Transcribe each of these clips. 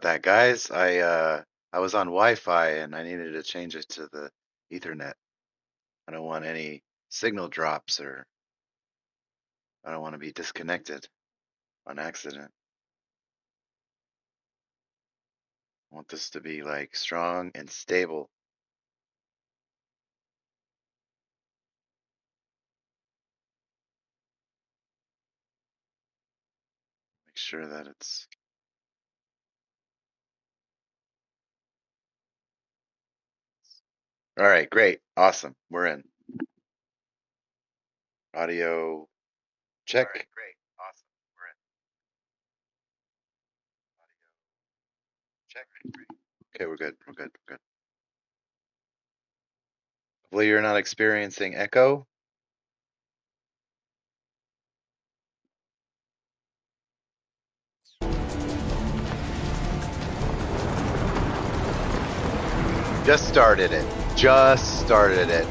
That guys, I was on Wi-Fi and I needed to change it to the Ethernet. I don't want any signal drops or I don't want to be disconnected on accident. I want this to be like strong and stable. Make sure that it's all right. Great. Awesome. We're in. Audio check. All right, great. Awesome. We're in. Audio check. Okay, we're good. We're good. We're good. Hopefully you're not experiencing echo. Just started it. Just started it.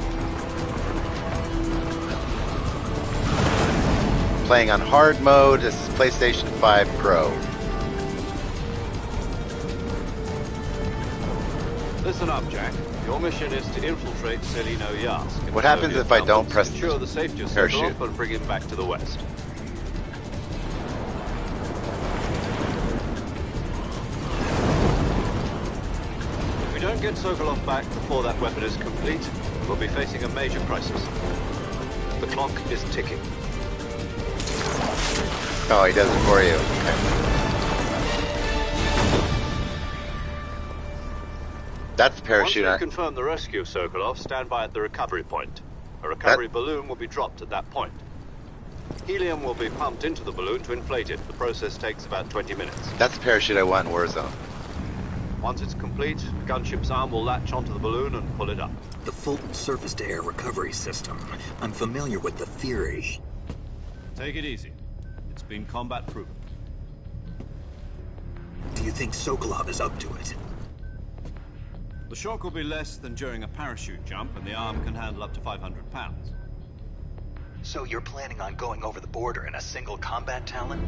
Playing on hard mode. This is PlayStation 5 Pro. Listen up, Jack. Your mission is to infiltrate Celino Yask. What happens if I don't press ensure the safety of parachute? Sokolov and bring him back to the west. If we don't get Sokolov back before that weapon is complete, we'll be facing a major crisis. The clock is ticking. Oh, he does it for you. Okay. That's the parachute. Once we confirm the rescue of Sokolov, stand by at the recovery point. A recovery balloon will be dropped at that point. Helium will be pumped into the balloon to inflate it. The process takes about 20 minutes. That's the parachute I want in Warzone. Once it's complete, the gunship's arm will latch onto the balloon and pull it up. The Fulton surface-to-air recovery system. I'm familiar with the theory. Take it easy. It's been combat-proven. Do you think Sokolov is up to it? The shock will be less than during a parachute jump, and the arm can handle up to 500 pounds. So you're planning on going over the border in a single combat Talon?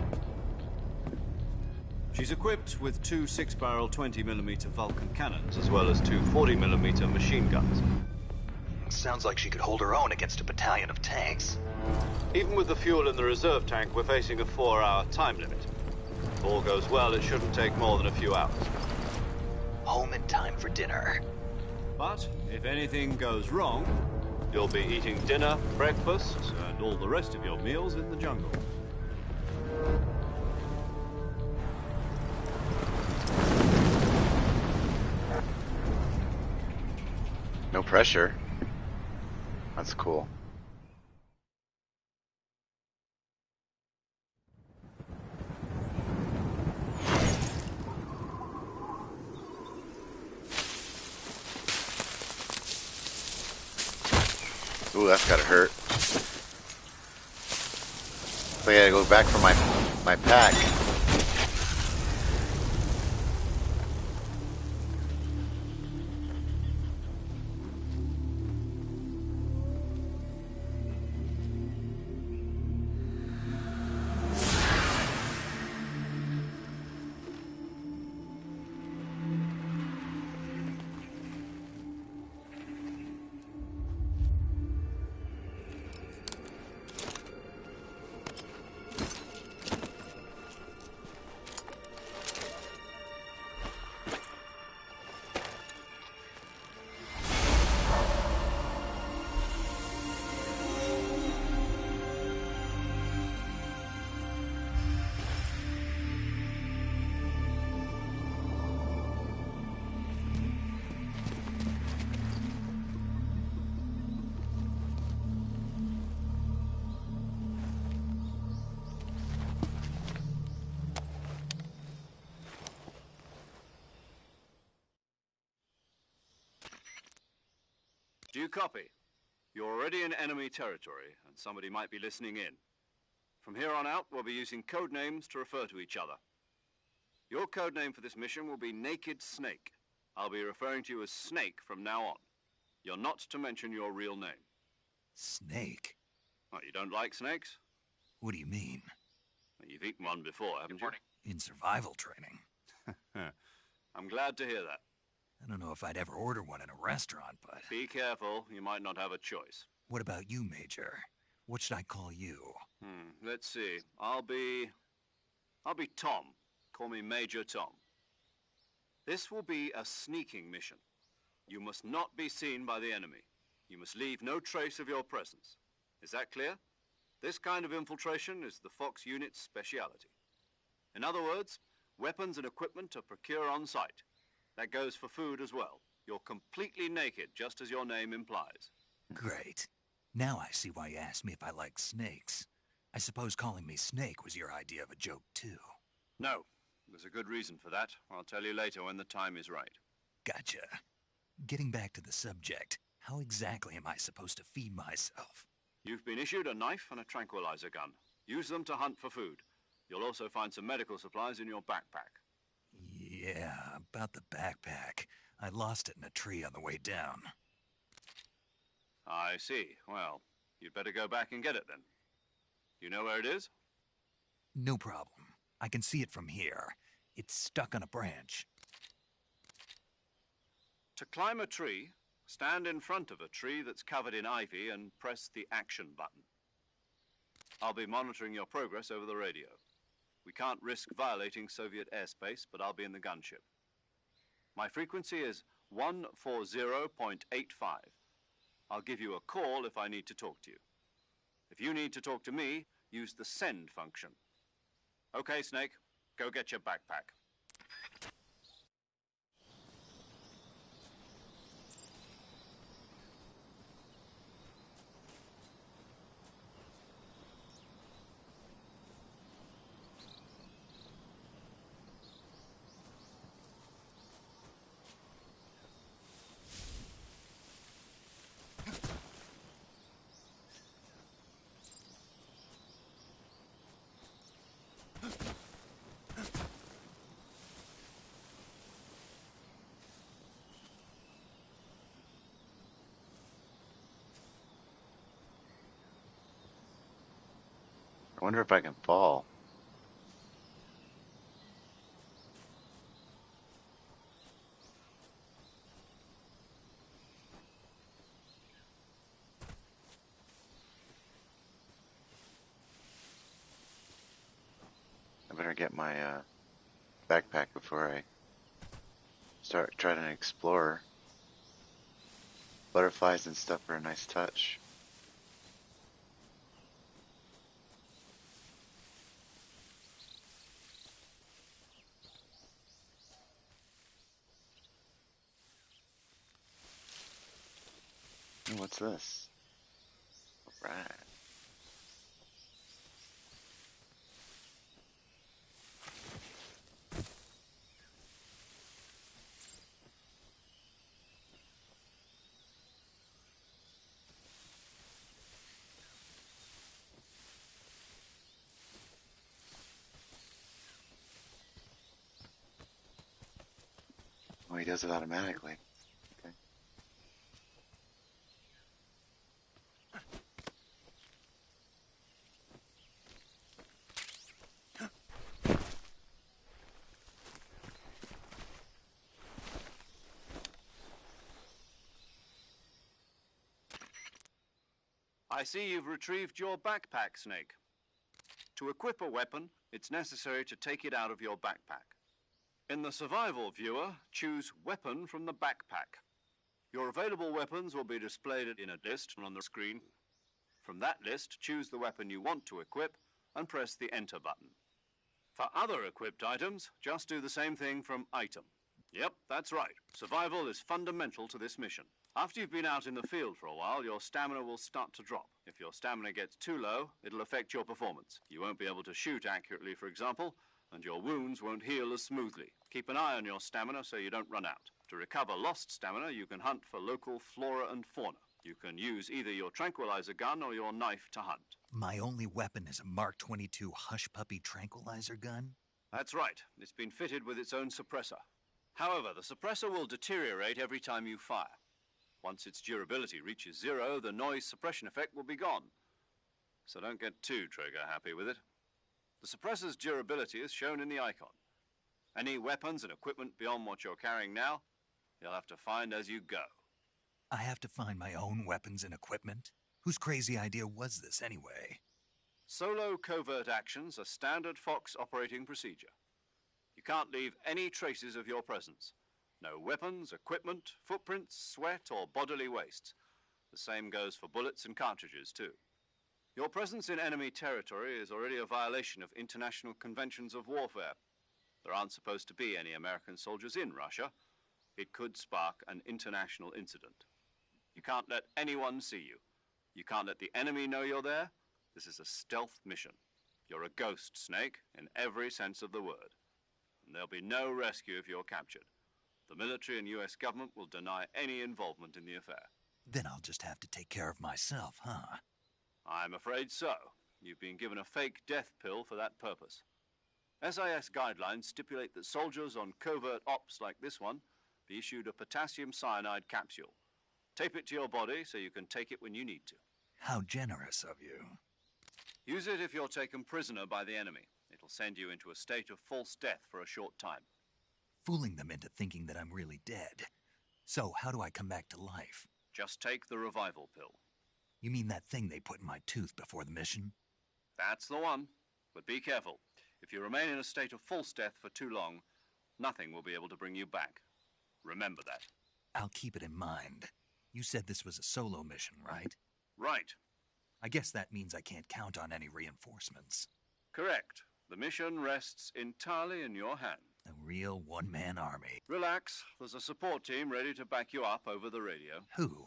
She's equipped with two 6-barrel 20mm Vulcan cannons, as well as two 40mm machine guns. Sounds like she could hold her own against a battalion of tanks. Even with the fuel in the reserve tank, we're facing a 4-hour time limit. If all goes well, it shouldn't take more than a few hours. Home in time for dinner. But if anything goes wrong, you'll be eating dinner, breakfast, and all the rest of your meals in the jungle. No pressure. That's cool. Ooh, that's gotta hurt. So I gotta go back for my pack. Do you copy? You're already in enemy territory, and somebody might be listening in. From here on out, we'll be using code names to refer to each other. Your code name for this mission will be Naked Snake. I'll be referring to you as Snake from now on. You're not to mention your real name. Snake? What, you don't like snakes? What do you mean? Well, you've eaten one before, haven't you? In survival training. I'm glad to hear that. I don't know if I'd ever order one in a restaurant, but... Be careful, you might not have a choice. What about you, Major? What should I call you? Let's see. I'll be Tom. Call me Major Tom. This will be a sneaking mission. You must not be seen by the enemy. You must leave no trace of your presence. Is that clear? This kind of infiltration is the Fox unit's speciality. In other words, weapons and equipment are procured on site. That goes for food as well. You're completely naked, just as your name implies. Great. Now I see why you asked me if I like snakes. I suppose calling me Snake was your idea of a joke, too. No. There's a good reason for that. I'll tell you later when the time is right. Gotcha. Getting back to the subject, how exactly am I supposed to feed myself? You've been issued a knife and a tranquilizer gun. Use them to hunt for food. You'll also find some medical supplies in your backpack. Yeah, about the backpack. I lost it in a tree on the way down. I see. Well, you'd better go back and get it then. You know where it is? No problem. I can see it from here. It's stuck on a branch. To climb a tree, stand in front of a tree that's covered in ivy and press the action button. I'll be monitoring your progress over the radio. We can't risk violating Soviet airspace, but I'll be in the gunship. My frequency is 140.85. I'll give you a call if I need to talk to you. If you need to talk to me, use the send function. Okay, Snake, go get your backpack. I wonder if I can fall. I better get my backpack before I start trying to explore. Butterflies and stuff are a nice touch. What's this? All right. Oh, he does it automatically. Okay. I see you've retrieved your backpack, Snake. To equip a weapon, it's necessary to take it out of your backpack. In the survival viewer, choose Weapon from the backpack. Your available weapons will be displayed in a list on the screen. From that list, choose the weapon you want to equip and press the Enter button. For other equipped items, just do the same thing from Item. Yep, that's right. Survival is fundamental to this mission. After you've been out in the field for a while, your stamina will start to drop. If your stamina gets too low, it'll affect your performance. You won't be able to shoot accurately, for example, and your wounds won't heal as smoothly. Keep an eye on your stamina so you don't run out. To recover lost stamina, you can hunt for local flora and fauna. You can use either your tranquilizer gun or your knife to hunt. My only weapon is a Mark 22 Hush Puppy tranquilizer gun? That's right. It's been fitted with its own suppressor. However, the suppressor will deteriorate every time you fire. Once its durability reaches 0, the noise suppression effect will be gone. So don't get too trigger happy with it. The suppressor's durability is shown in the icon. Any weapons and equipment beyond what you're carrying now, you'll have to find as you go. I have to find my own weapons and equipment? Whose crazy idea was this, anyway? Solo covert actions are standard Fox operating procedure. You can't leave any traces of your presence. No weapons, equipment, footprints, sweat, or bodily waste. The same goes for bullets and cartridges, too. Your presence in enemy territory is already a violation of international conventions of warfare. There aren't supposed to be any American soldiers in Russia. It could spark an international incident. You can't let anyone see you. You can't let the enemy know you're there. This is a stealth mission. You're a ghost, Snake, in every sense of the word. And there'll be no rescue if you're captured. The military and US government will deny any involvement in the affair. Then I'll just have to take care of myself, huh? I'm afraid so. You've been given a fake death pill for that purpose. SIS guidelines stipulate that soldiers on covert ops like this one be issued a potassium cyanide capsule. Tape it to your body so you can take it when you need to. How generous of you. Use it if you're taken prisoner by the enemy. It'll send you into a state of false death for a short time. Fooling them into thinking that I'm really dead. So, how do I come back to life? Just take the revival pill. You mean that thing they put in my tooth before the mission? That's the one. But be careful. If you remain in a state of false death for too long, nothing will be able to bring you back. Remember that. I'll keep it in mind. You said this was a solo mission, right? Right. I guess that means I can't count on any reinforcements. Correct. The mission rests entirely in your hands. A real one-man army. Relax. There's a support team ready to back you up over the radio. Who?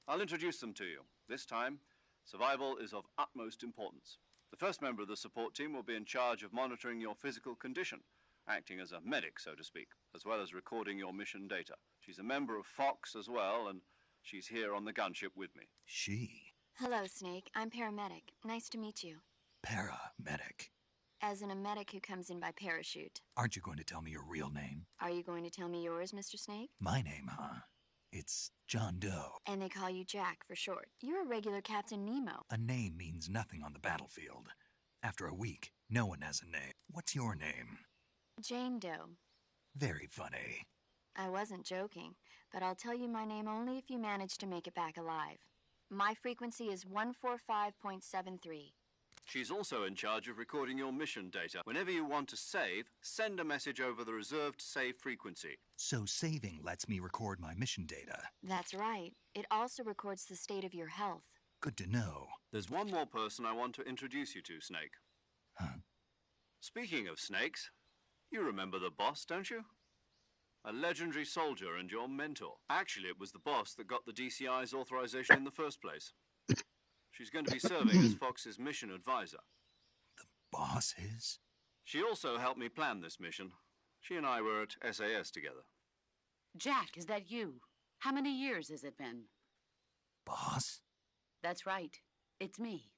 I'll introduce them to you. This time, survival is of utmost importance. The first member of the support team will be in charge of monitoring your physical condition, acting as a medic, so to speak, as well as recording your mission data. She's a member of Fox as well, and she's here on the gunship with me. She? Hello, Snake. I'm paramedic. Nice to meet you. Paramedic. As in a medic who comes in by parachute. Aren't you going to tell me your real name? Are you going to tell me yours, Mr. Snake? My name, huh? It's John Doe. And they call you Jack for short. You're a regular Captain Nemo. A name means nothing on the battlefield. After a week, no one has a name. What's your name? Jane Doe. Very funny. I wasn't joking, but I'll tell you my name only if you manage to make it back alive. My frequency is 145.73. She's also in charge of recording your mission data. Whenever you want to save, send a message over the reserved save frequency. So saving lets me record my mission data. That's right. It also records the state of your health. Good to know. There's one more person I want to introduce you to, Snake. Huh? Speaking of snakes, you remember the boss, don't you? A legendary soldier and your mentor. Actually, it was the boss that got the DCI's authorization in the first place. She's going to be serving as Fox's mission advisor. The boss is? She also helped me plan this mission. She and I were at SAS together. Jack, is that you? How many years has it been? Boss? That's right. It's me.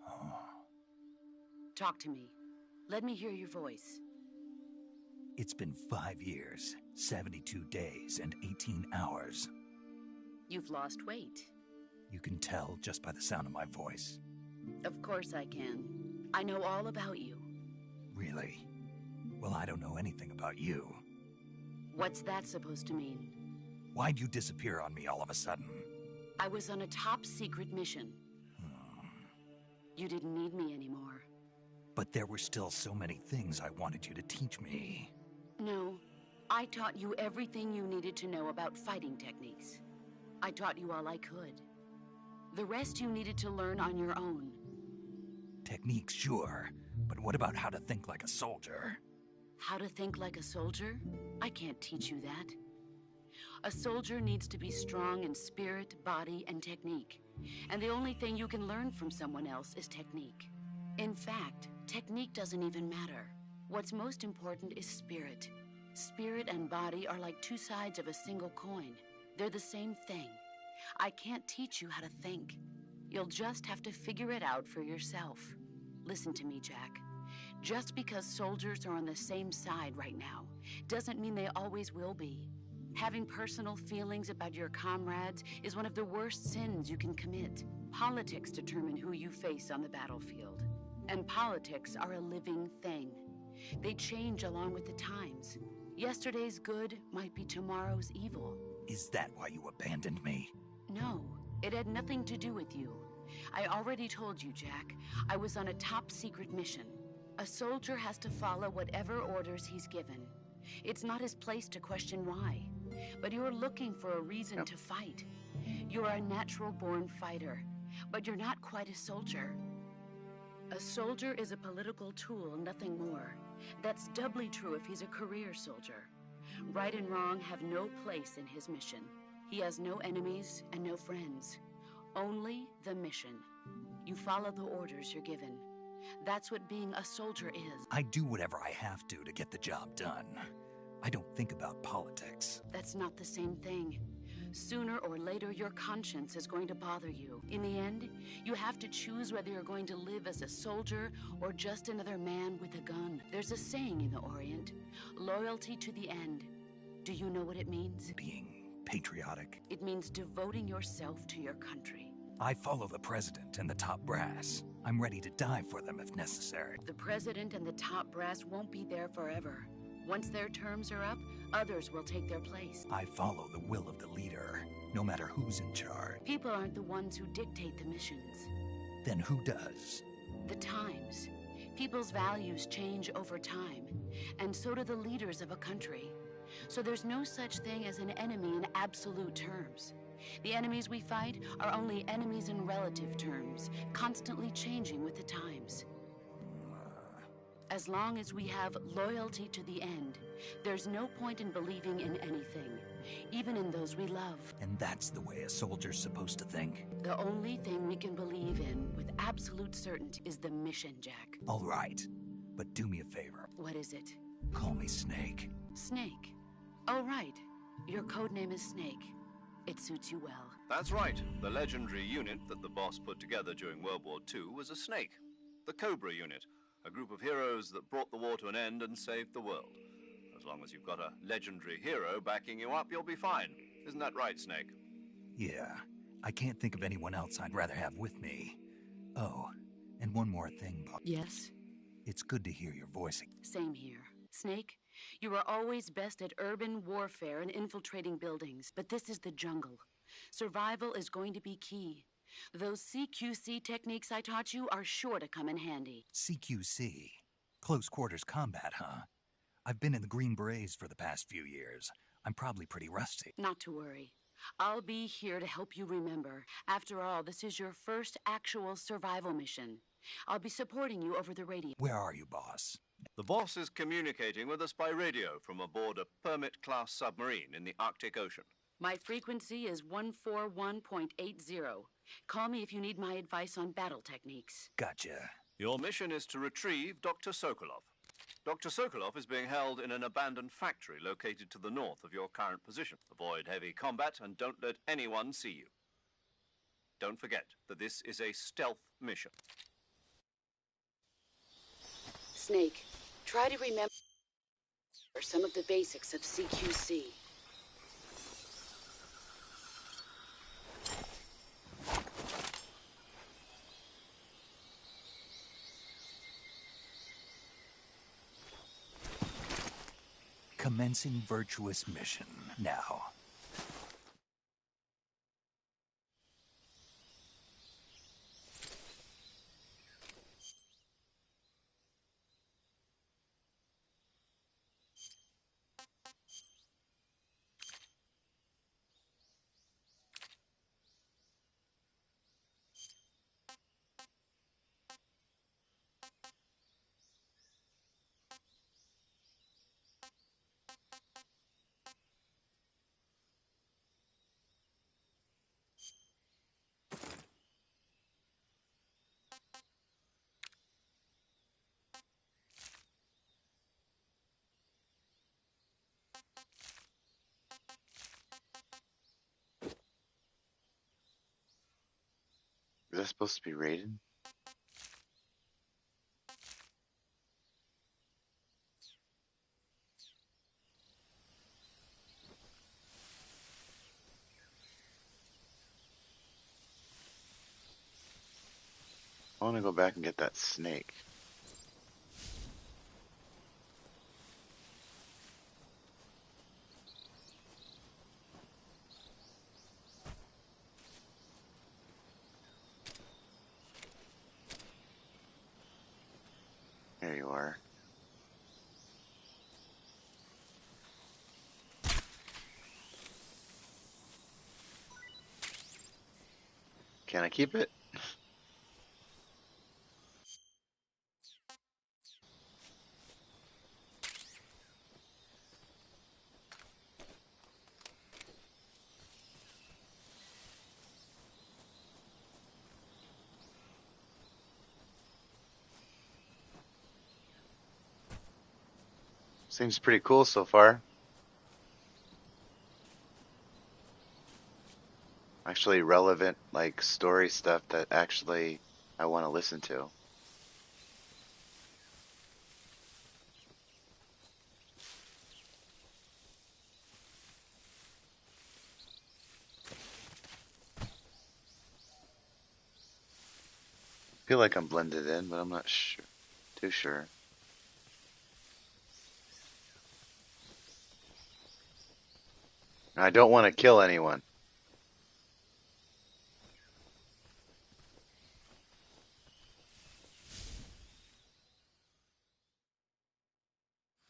Oh. Talk to me. Let me hear your voice. It's been 5 years, 72 days, and 18 hours. You've lost weight. You can tell just by the sound of my voice. Of course I can. I know all about you. Really? Well, I don't know anything about you. What's that supposed to mean? Why'd you disappear on me all of a sudden? I was on a top-secret mission. You didn't need me anymore. But there were still so many things I wanted you to teach me. No, I taught you everything you needed to know about fighting techniques. I taught you all I could. The rest you needed to learn on your own. Techniques, sure. But what about how to think like a soldier? How to think like a soldier? I can't teach you that. A soldier needs to be strong in spirit, body, and technique. And the only thing you can learn from someone else is technique. In fact, technique doesn't even matter. What's most important is spirit. Spirit and body are like two sides of a single coin. They're the same thing. I can't teach you how to think. You'll just have to figure it out for yourself. Listen to me, Jack. Just because soldiers are on the same side right now doesn't mean they always will be. Having personal feelings about your comrades is one of the worst sins you can commit. Politics determine who you face on the battlefield. And politics are a living thing. They change along with the times. Yesterday's good might be tomorrow's evil. Is that why you abandoned me? No, it had nothing to do with you. I already told you, Jack. I was on a top-secret mission. A soldier has to follow whatever orders he's given. It's not his place to question why. But you're looking for a reason to fight. You're a natural-born fighter, but you're not quite a soldier. A soldier is a political tool, nothing more. That's doubly true if he's a career soldier. Right and wrong have no place in his mission. He has no enemies and no friends. Only the mission. You follow the orders you're given. That's what being a soldier is. I do whatever I have to get the job done. I don't think about politics. That's not the same thing. Sooner or later, your conscience is going to bother you. In the end, you have to choose whether you're going to live as a soldier or just another man with a gun. There's a saying in the Orient, loyalty to the end. Do you know what it means? Being patriotic. It means devoting yourself to your country. I follow the president and the top brass. I'm ready to die for them if necessary. The president and the top brass won't be there forever. Once their terms are up, others will take their place. I follow the will of the leader, no matter who's in charge. People aren't the ones who dictate the missions. Then who does? The times. People's values change over time, and so do the leaders of a country. So there's no such thing as an enemy in absolute terms. The enemies we fight are only enemies in relative terms, constantly changing with the times. As long as we have loyalty to the end, there's no point in believing in anything, even in those we love. And that's the way a soldier's supposed to think? The only thing we can believe in with absolute certainty is the mission, Jack. All right, but do me a favor. What is it? Call me Snake. Snake. Oh, right. Your code name is Snake. It suits you well. That's right. The legendary unit that the boss put together during World War II was a snake. The Cobra unit. A group of heroes that brought the war to an end and saved the world. As long as you've got a legendary hero backing you up, you'll be fine. Isn't that right, Snake? Yeah, I can't think of anyone else I'd rather have with me. Oh, and one more thing, Bob. Yes? It's good to hear your voice. Same here. Snake, you are always best at urban warfare and infiltrating buildings, but this is the jungle. Survival is going to be key. Those CQC techniques I taught you are sure to come in handy. CQC? Close quarters combat, huh? I've been in the Green Berets for the past few years. I'm probably pretty rusty. Not to worry. I'll be here to help you remember. After all, this is your first actual survival mission. I'll be supporting you over the radio. Where are you, boss? The boss is communicating with us by radio from aboard a Permit-class submarine in the Arctic Ocean. My frequency is 141.80. Call me if you need my advice on battle techniques. Gotcha. Your mission is to retrieve Dr. Sokolov. Dr. Sokolov is being held in an abandoned factory located to the north of your current position. Avoid heavy combat and don't let anyone see you. Don't forget that this is a stealth mission. Snake, try to remember some of the basics of CQC. Commencing virtuous mission now. Is that supposed to be rated? I want to go back and get that snake. Can I keep it? Seems pretty cool so far. Actually relevant, like story stuff that actually I want to listen to. I feel like I'm blended in, but I'm not too sure. I don't want to kill anyone.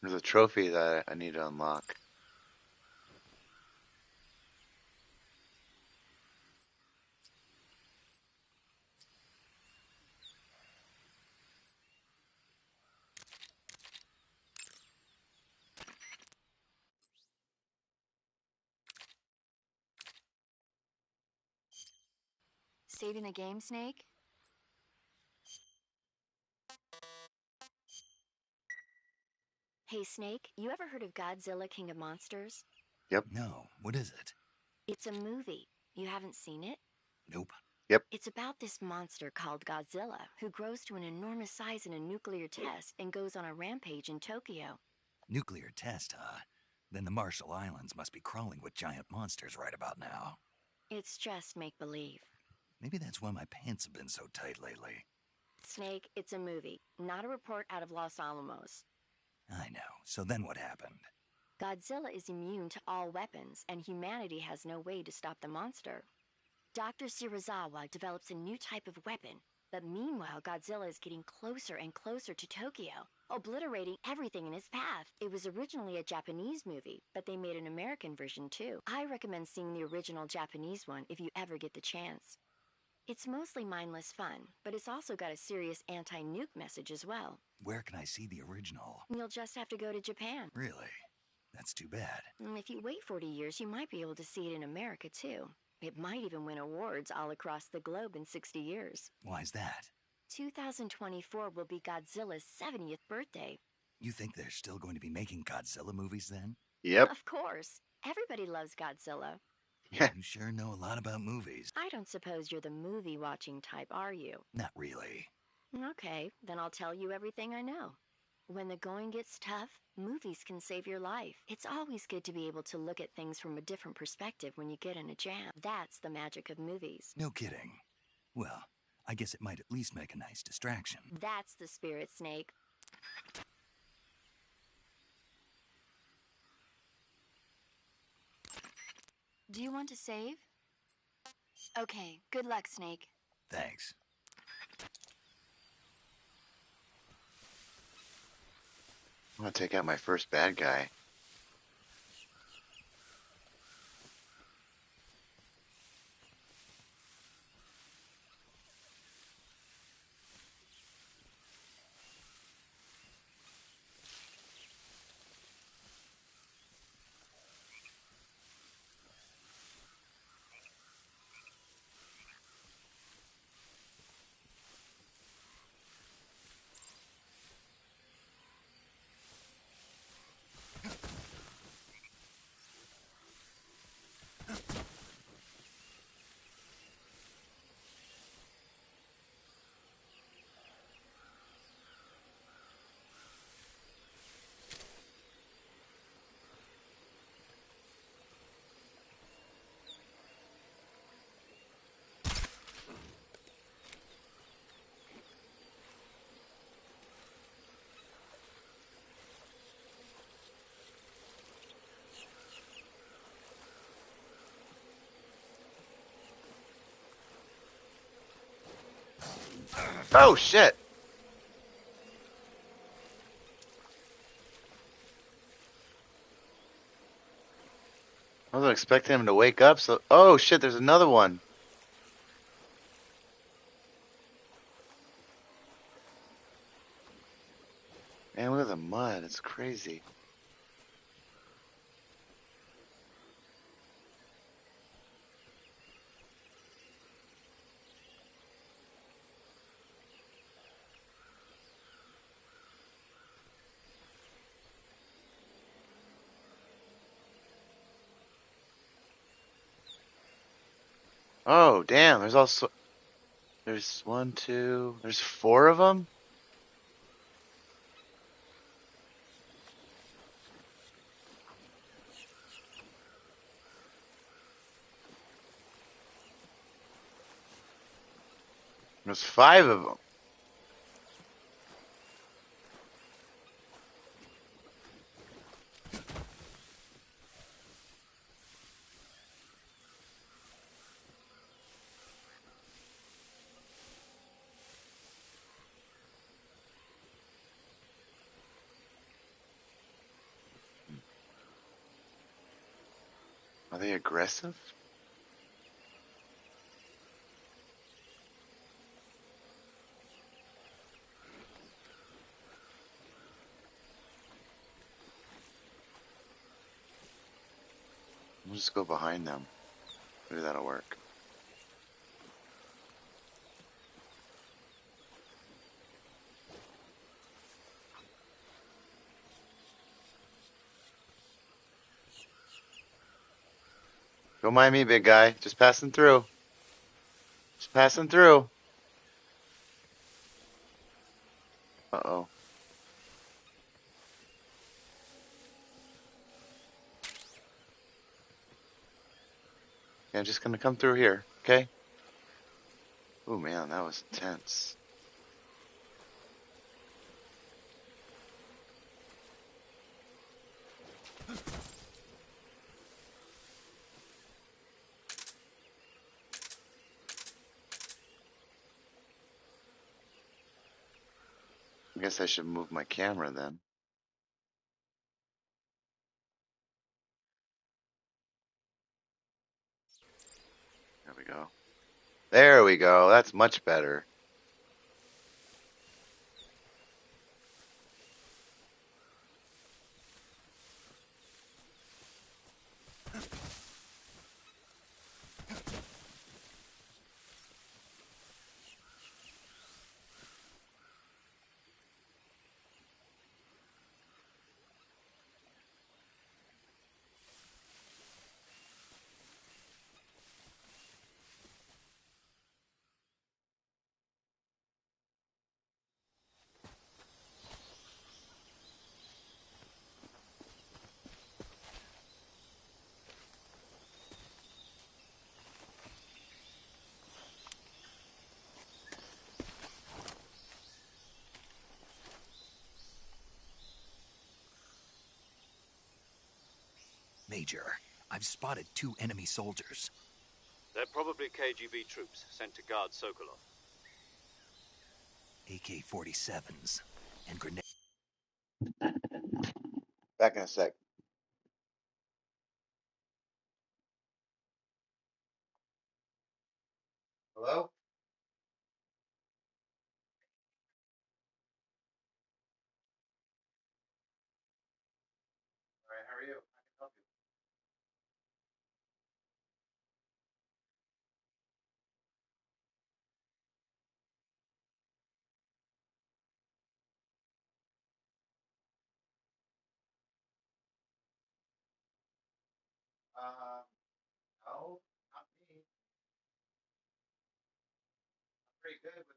There's a trophy that I need to unlock. Saving the game, Snake? Hey, Snake, you ever heard of Godzilla King of Monsters? Yep, No, what is it? It's a movie. You haven't seen it? Nope. yep. It's about this monster called Godzilla who grows to an enormous size in a nuclear test and goes on a rampage in Tokyo. Nuclear test, huh? Then the Marshall Islands must be crawling with giant monsters right about now. It's just make-believe. Maybe that's why my pants have been so tight lately. Snake, it's a movie, not a report out of Los Alamos. I know. So then what happened? Godzilla is immune to all weapons, and humanity has no way to stop the monster. Dr. Shirazawa develops a new type of weapon, but meanwhile, Godzilla is getting closer and closer to Tokyo, obliterating everything in his path. It was originally a Japanese movie, but they made an American version too. I recommend seeing the original Japanese one if you ever get the chance. It's mostly mindless fun, but it's also got a serious anti-nuke message as well. Where can I see the original? You'll just have to go to Japan. Really? That's too bad. If you wait 40 years, you might be able to see it in America too. It might even win awards all across the globe in 60 years. Why's that? 2024 will be Godzilla's 70th birthday. You think they're still going to be making Godzilla movies then? Yep. Of course. Everybody loves Godzilla. Yeah. You sure know a lot about movies. I don't suppose you're the movie-watching type, are you? Not really. Okay, then I'll tell you everything I know. When the going gets tough, movies can save your life. It's always good to be able to look at things from a different perspective when you get in a jam. That's the magic of movies. No kidding. Well, I guess it might at least make a nice distraction. That's the spirit, Snake. Do you want to save? Okay, good luck, Snake. Thanks. I want to take out my first bad guy. Oh shit! I wasn't expecting him to wake up, so oh shit, there's another one. It's crazy. Oh, damn. There's one, two, there's four of them? There's five of them. Are they aggressive? We'll just go behind them. Maybe that'll work. Don't mind me, big guy. Just passing through. Just passing through. Uh-oh. Yeah, I'm just gonna come through here, okay? Oh man, that was intense. I guess I should move my camera then. There we go. There we go. That's much better. Major, I've spotted 2 enemy soldiers. They're probably KGB troops sent to guard Sokolov. AK-47s and grenades. Back in a sec. Hello? All right, how are you? I can help you. No, not me. I'm pretty good with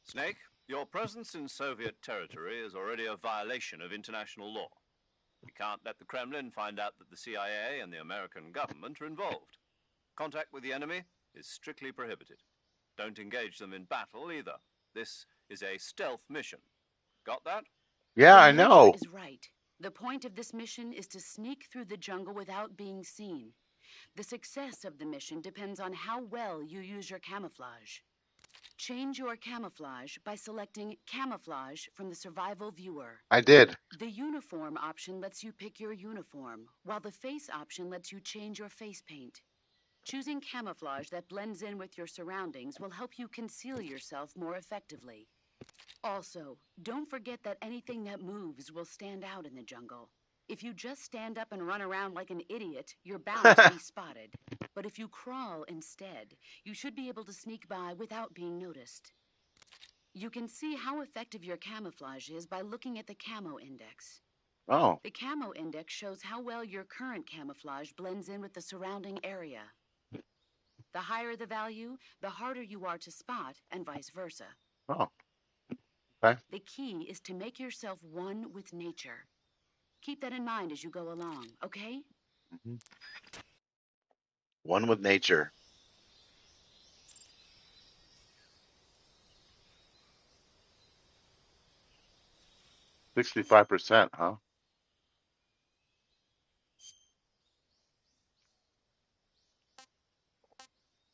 Snake, your presence in Soviet territory is already a violation of international law. We can't let the Kremlin find out that the CIA and the American government are involved. Contact with the enemy is strictly prohibited. Don't engage them in battle either. This is a stealth mission. Got that? Yeah, The I Major know. is right. The point of this mission is to sneak through the jungle without being seen. The success of the mission depends on how well you use your camouflage. Change your camouflage by selecting Camouflage from the Survival Viewer. I did. The Uniform option lets you pick your uniform, while the Face option lets you change your face paint. Choosing camouflage that blends in with your surroundings will help you conceal yourself more effectively. Also, don't forget that anything that moves will stand out in the jungle. If you just stand up and run around like an idiot, you're bound to be spotted. But if you crawl instead, you should be able to sneak by without being noticed. You can see how effective your camouflage is by looking at the Camo Index. Oh, The Camo Index shows how well your current camouflage blends in with the surrounding area. The higher the value, the harder you are to spot, and vice versa. oh, okay. The key is to make yourself one with nature. Keep that in mind as you go along, okay? Mhm. One with nature. 65%, huh?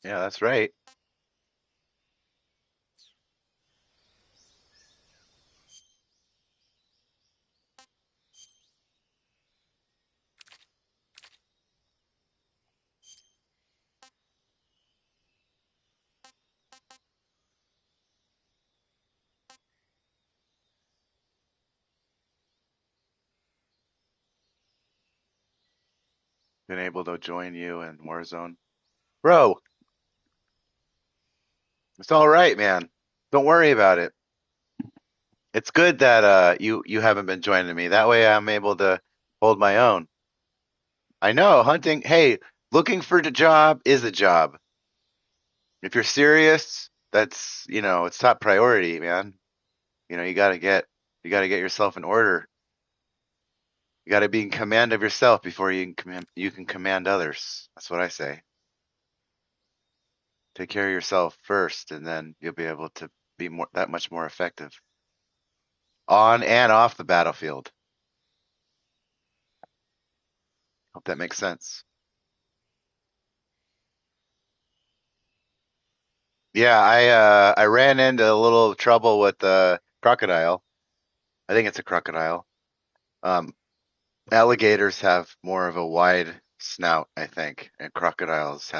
Yeah, that's right. Been able to join you in Warzone. Bro, it's all right, man. Don't worry about it. It's good that you haven't been joining me. That way I'm able to hold my own. I know hunting, hey, looking for the job is a job. If you're serious, that's, it's top priority, man. You got to get yourself in order. You got to be in command of yourself before you can command others. That's what I say. Take care of yourself first, and then you'll be able to be that much more effective on and off the battlefield. Hope that makes sense. Yeah, I ran into a little trouble with the crocodile. I think it's a crocodile. Um, Alligators have more of a wide snout, I think, and crocodiles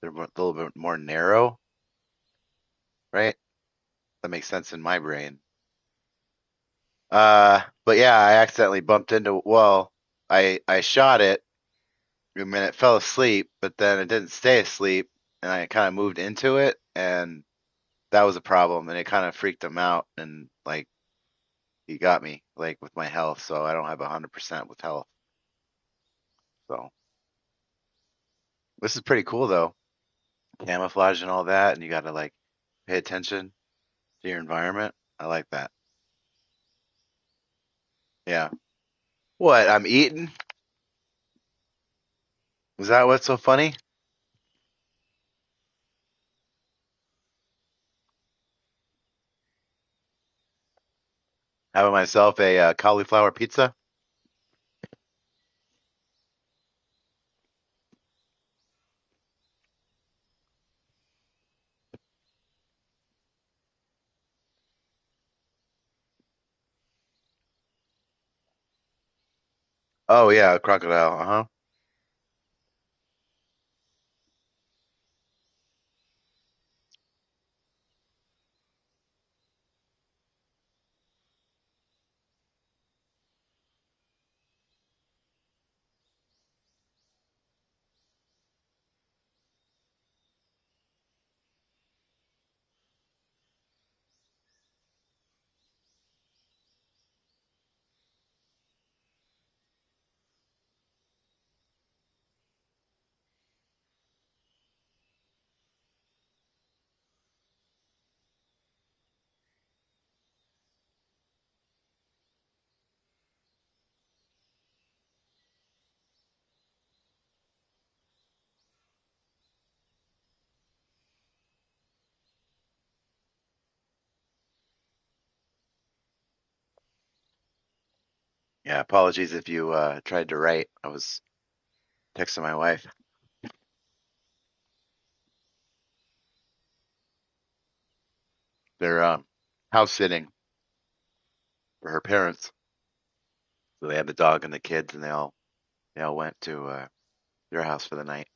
they're a little bit more narrow, right? That makes sense in my brain. But yeah, I accidentally bumped into. Well, I shot it, and then it fell asleep, but then it didn't stay asleep, and I kind of moved into it, and that was a problem, and it kind of freaked him out, and like he got me like with my health, so I don't have 100% with health. So this is pretty cool though, camouflage and all that, and you got to like pay attention to your environment. I like that. Yeah. What? I'm eating? Is that what's so funny? Having myself a cauliflower pizza. Oh yeah, crocodile. Uh-huh. Yeah, apologies if you tried to write. I was texting my wife. They're house sitting for her parents. So they had the dog and the kids, and they all went to their house for the night.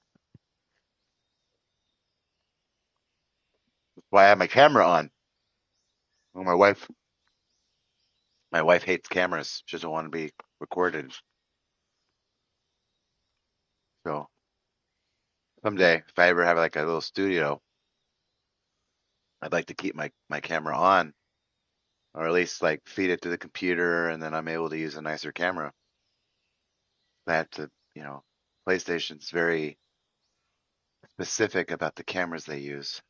That's why I have my camera on. Well, my wife hates cameras. She doesn't want to be recorded. So someday, if I ever have like a little studio, I'd like to keep my camera on, or at least like feed it to the computer, and then I'm able to use a nicer camera. I have to, PlayStation's very specific about the cameras they use.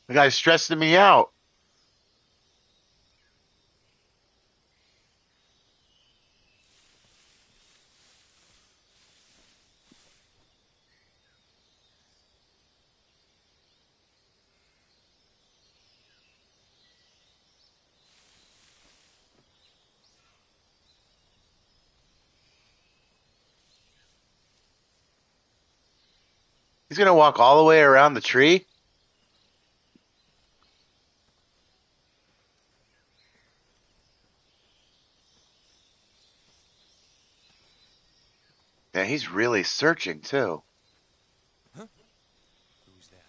The guy's stressing me out. He's gonna walk all the way around the tree. Yeah, he's really searching too. Huh? Who's that?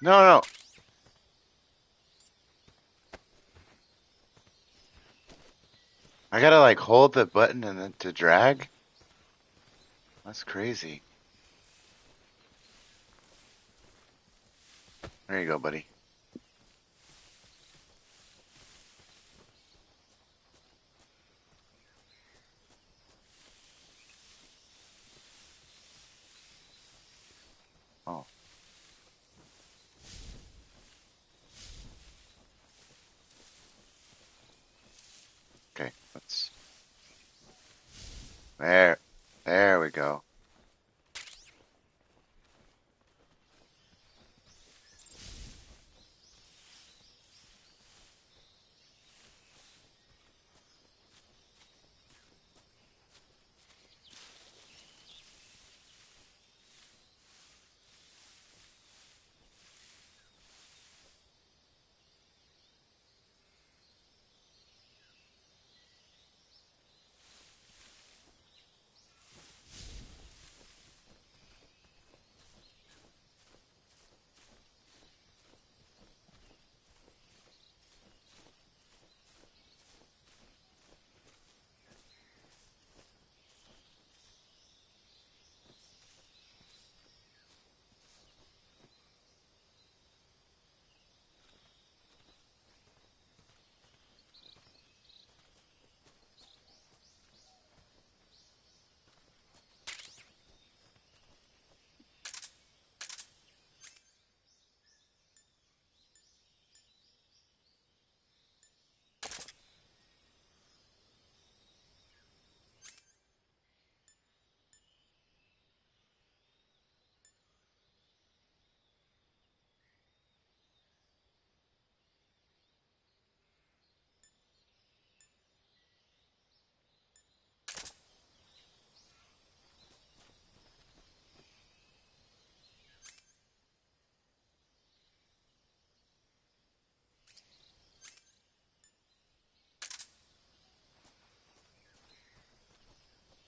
No, no. I gotta like hold the button and then to drag. That's crazy. There you go, buddy. Oh, okay. There. There we go.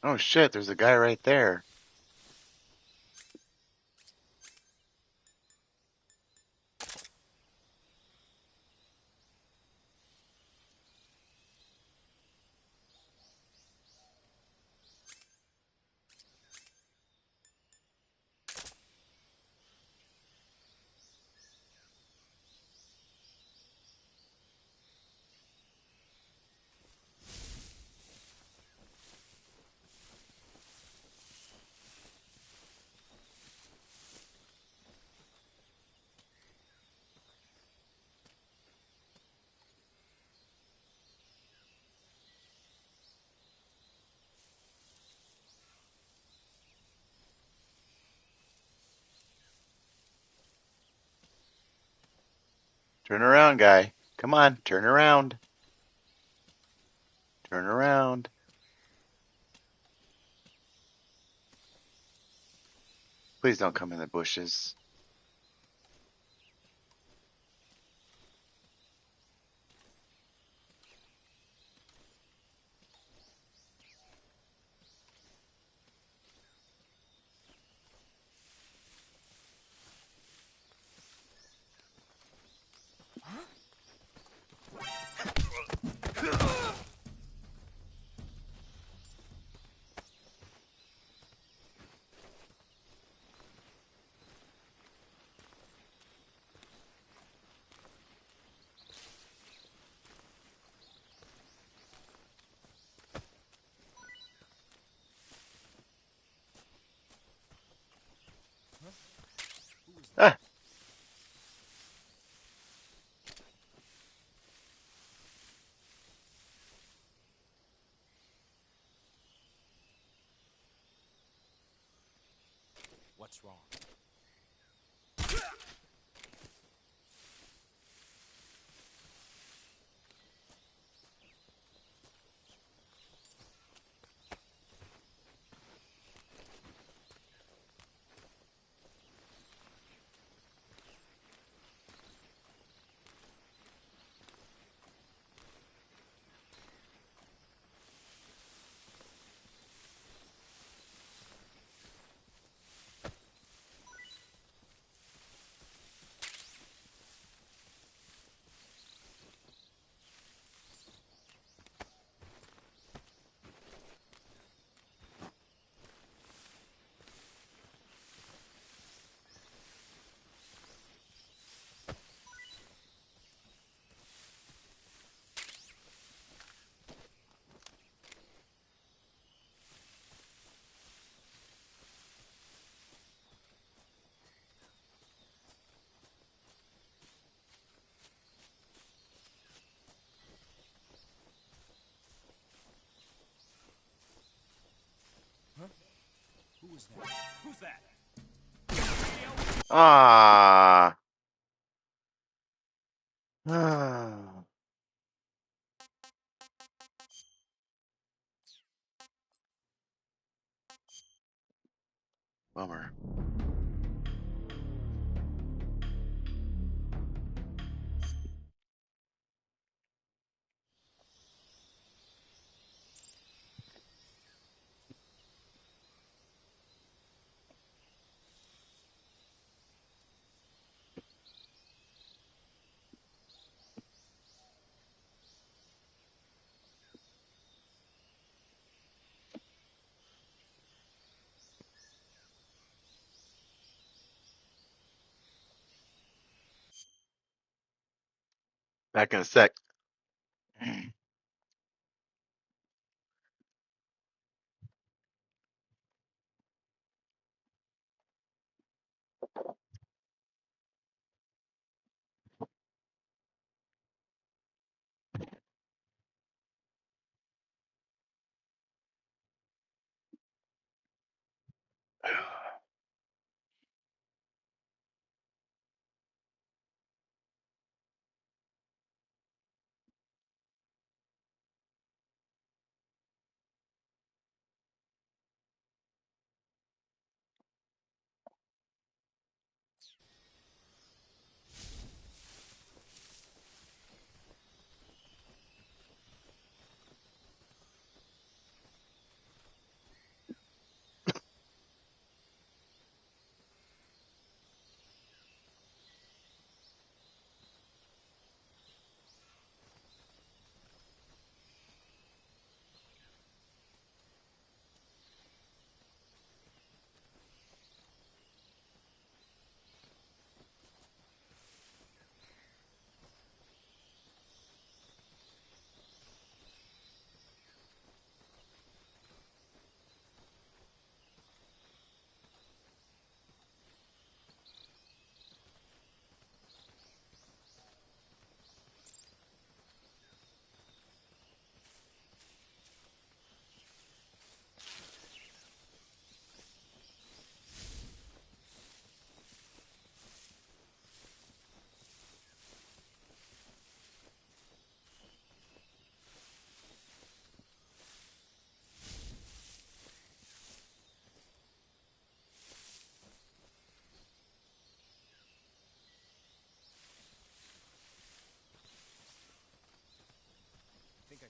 Oh shit, there's a guy right there. Turn around, guy. Come on, turn around. Turn around. Please don't come in the bushes. Ah, What's wrong? Huh? Who was that? Who's that? ah. Ah. Bummer. Back in a sec.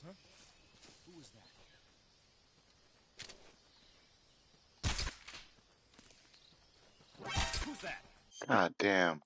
Huh? Who was that? Who's that? God damn.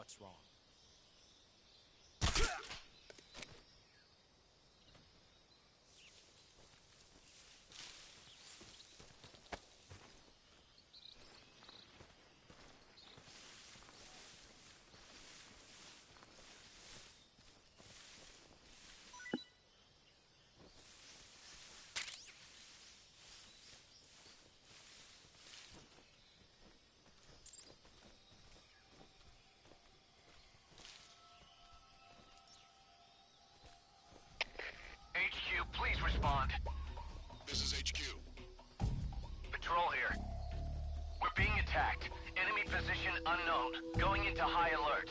What's wrong? Unknown. Going into high alert.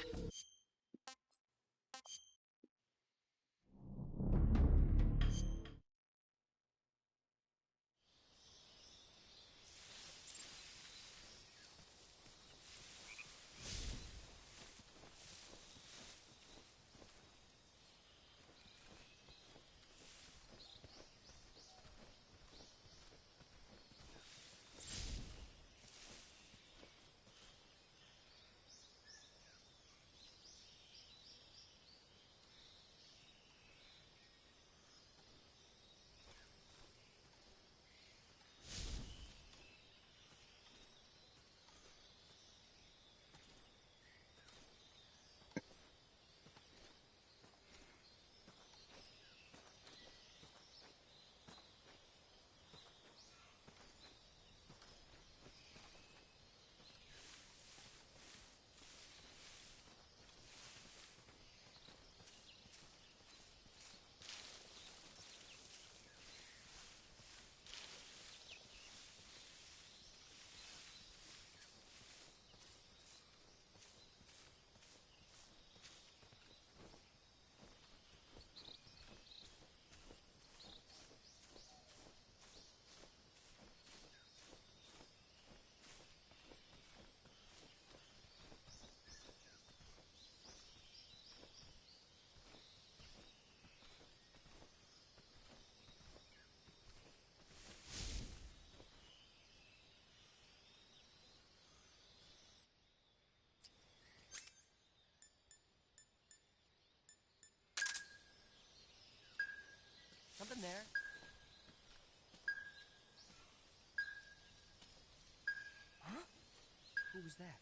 Something there. Huh? Who was that?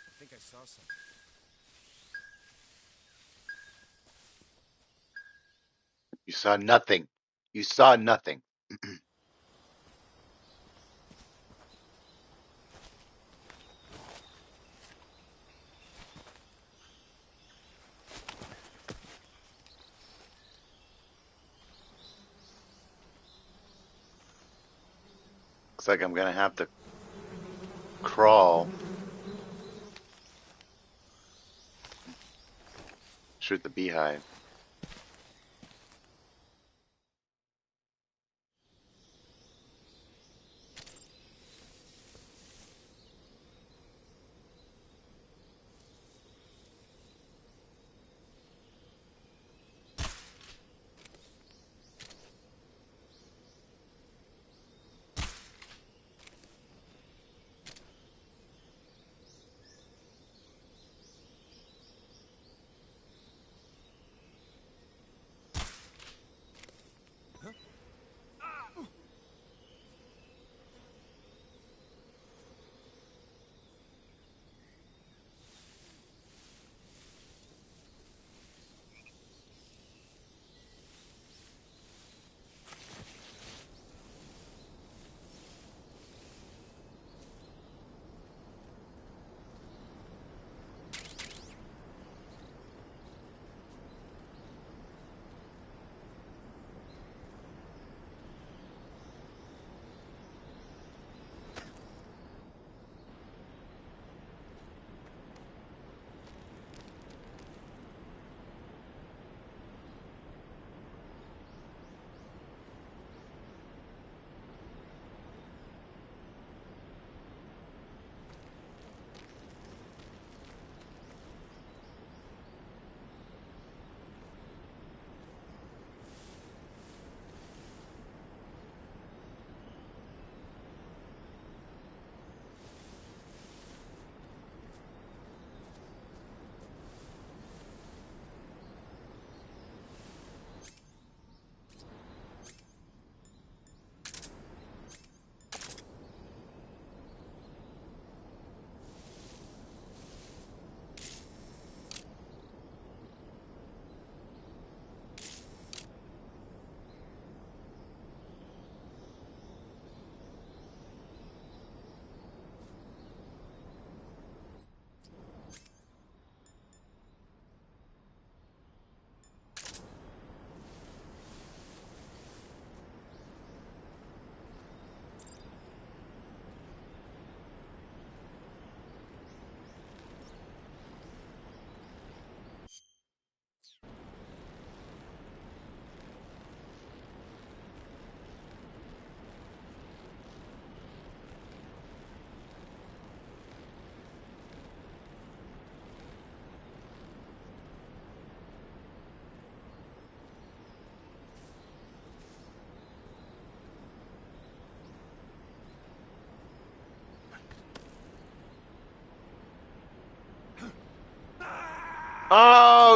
I think I saw something. You saw nothing. You saw nothing. Looks like I'm gonna have to crawl. Shoot the beehive.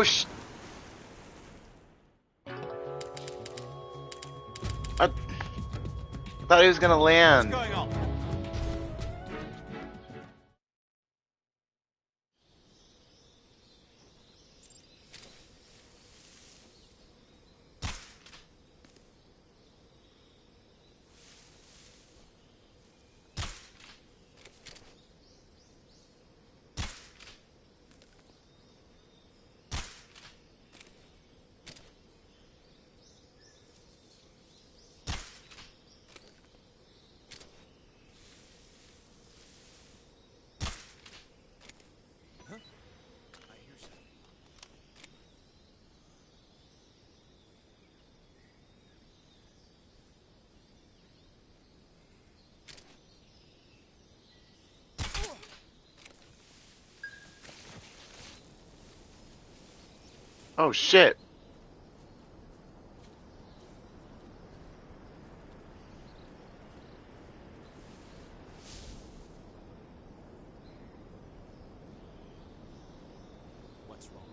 Oh, I thought he was gonna land. What's going on? I hear something. Oh shit. What's wrong?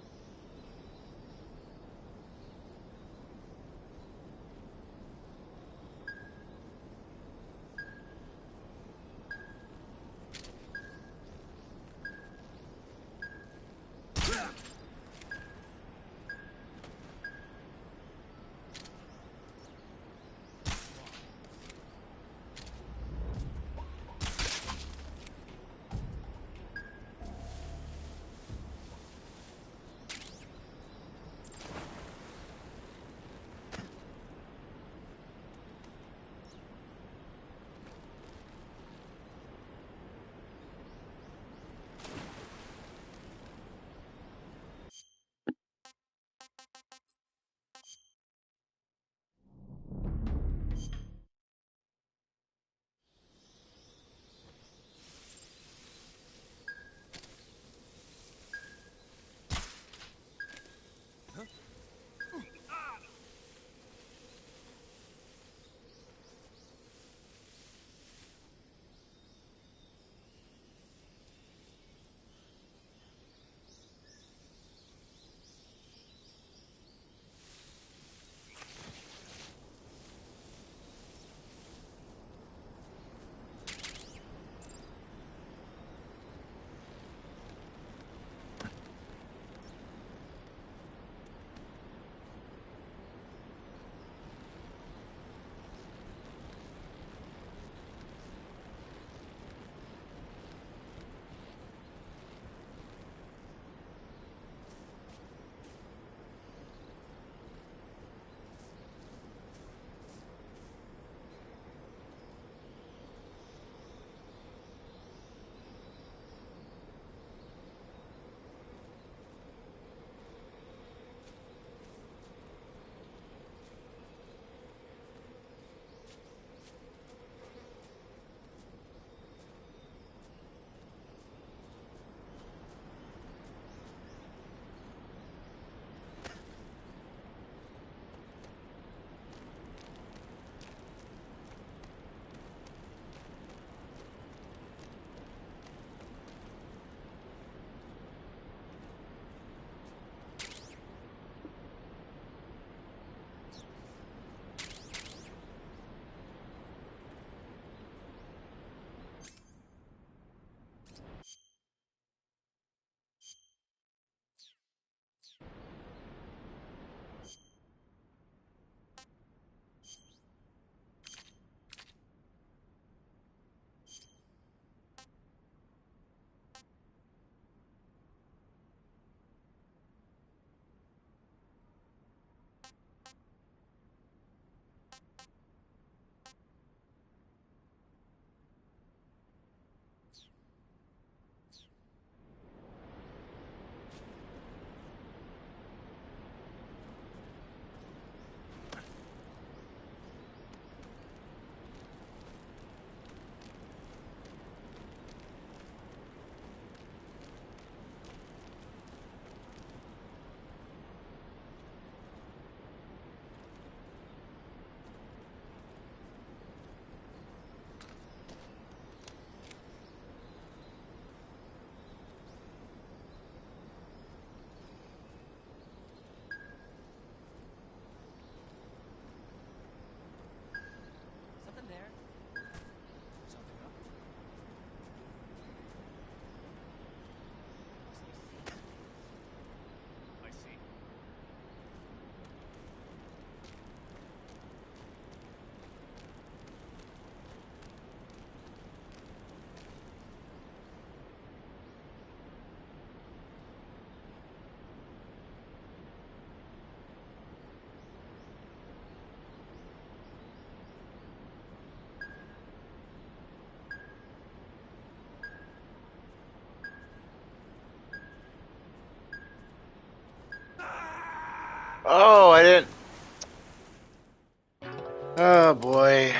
Oh, I didn't. Oh boy.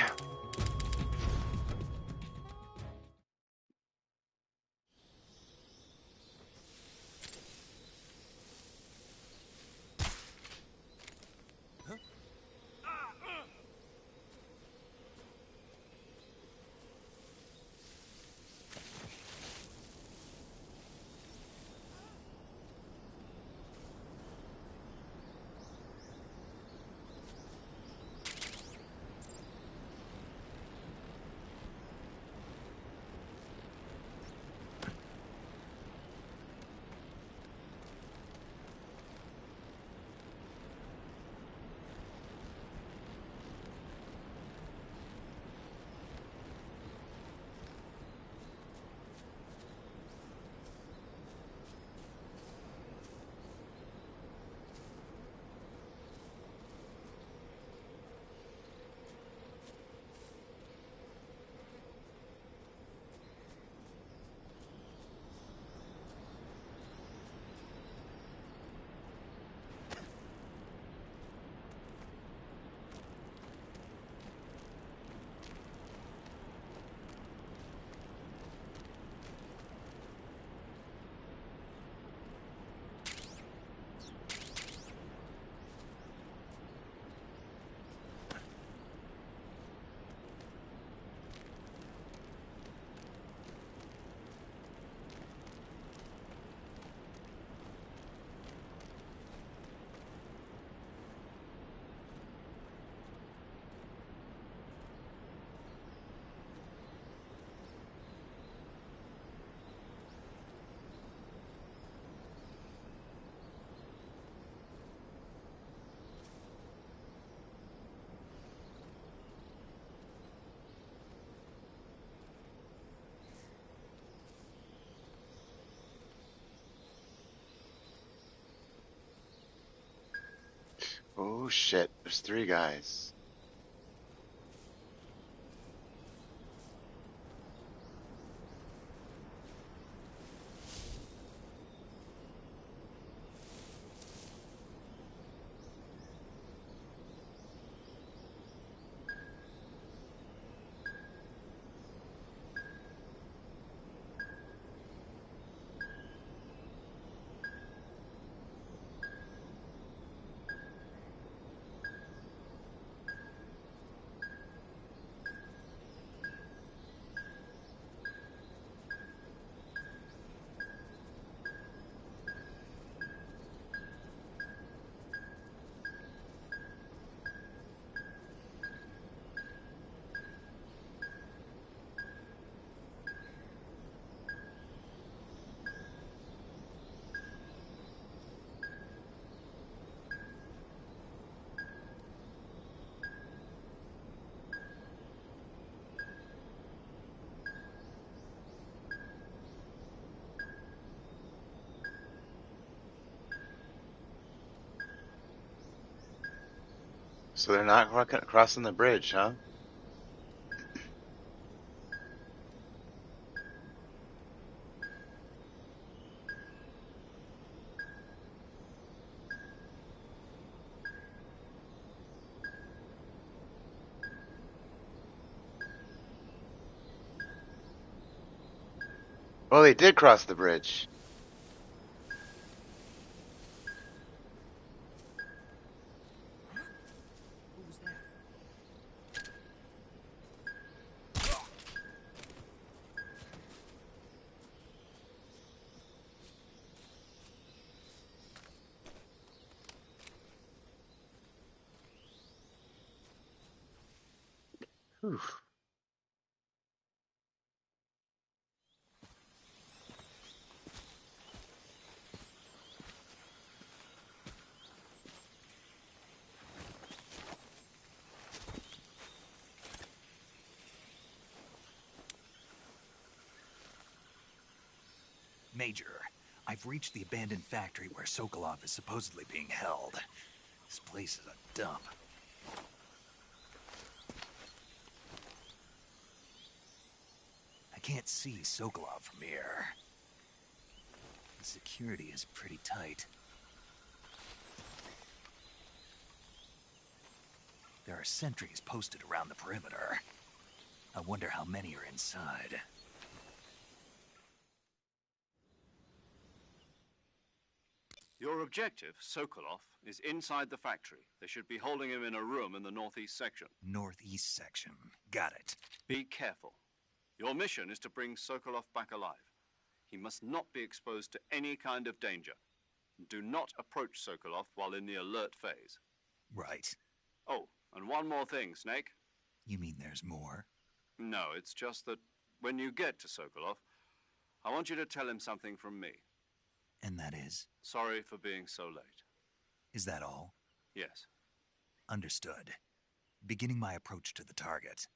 Oh shit. There's three guys. So they're not crossing the bridge, huh? Oh, they did cross the bridge. What was that? Whew. Major, I've reached the abandoned factory where Sokolov is supposedly being held. This place is a dump. I can't see Sokolov from here. The security is pretty tight. There are sentries posted around the perimeter. I wonder how many are inside. Your objective, Sokolov, is inside the factory. They should be holding him in a room in the northeast section. Northeast section. Got it. Be careful. Your mission is to bring Sokolov back alive. He must not be exposed to any kind of danger. Do not approach Sokolov while in the alert phase. Right. Oh, and one more thing, Snake. You mean there's more? No, it's just that when you get to Sokolov, I want you to tell him something from me. And that is? Sorry for being so late. Is that all? Yes. Understood. Beginning my approach to the target.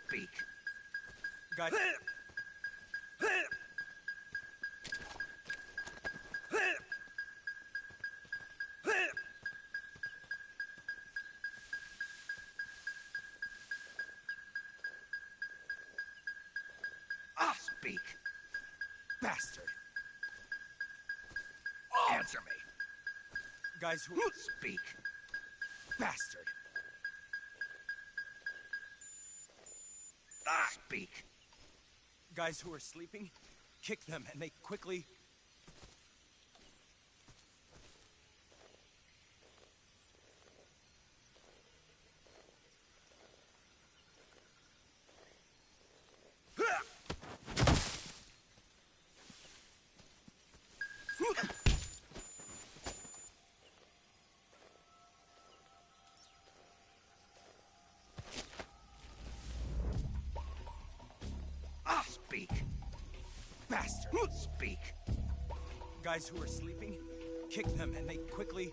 Speak. Guy. Speak. Bastard. Answer me. Guys who... Speak. Bastard. Speak. Guys who are sleeping, kick them and they quickly... Speak. Bastard. Speak. Guys who are sleeping, kick them and they quickly...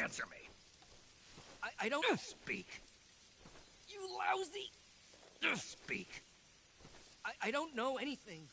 Answer me. I don't speak. You lousy... Speak. I don't know anything.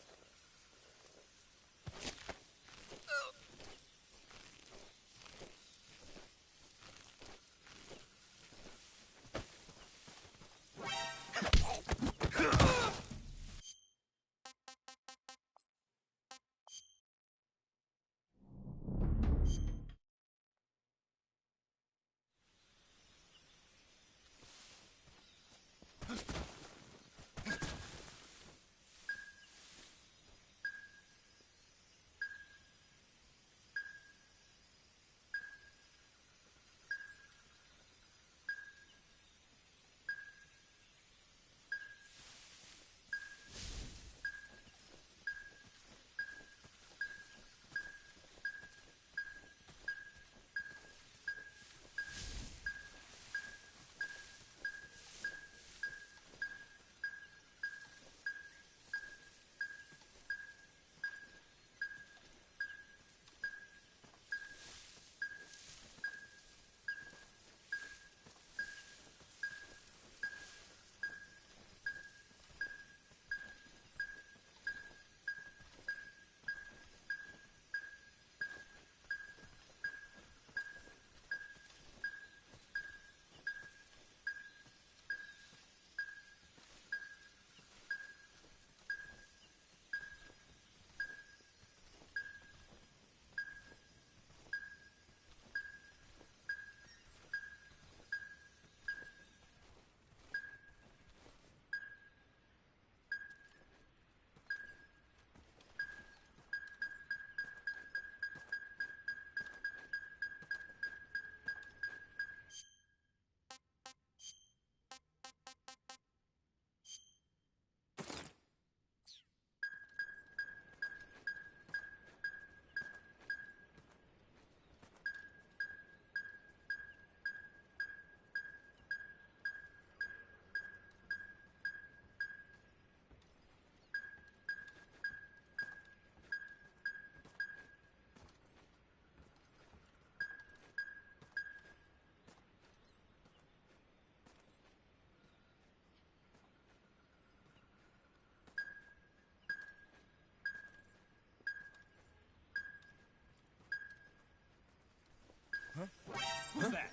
Who's that?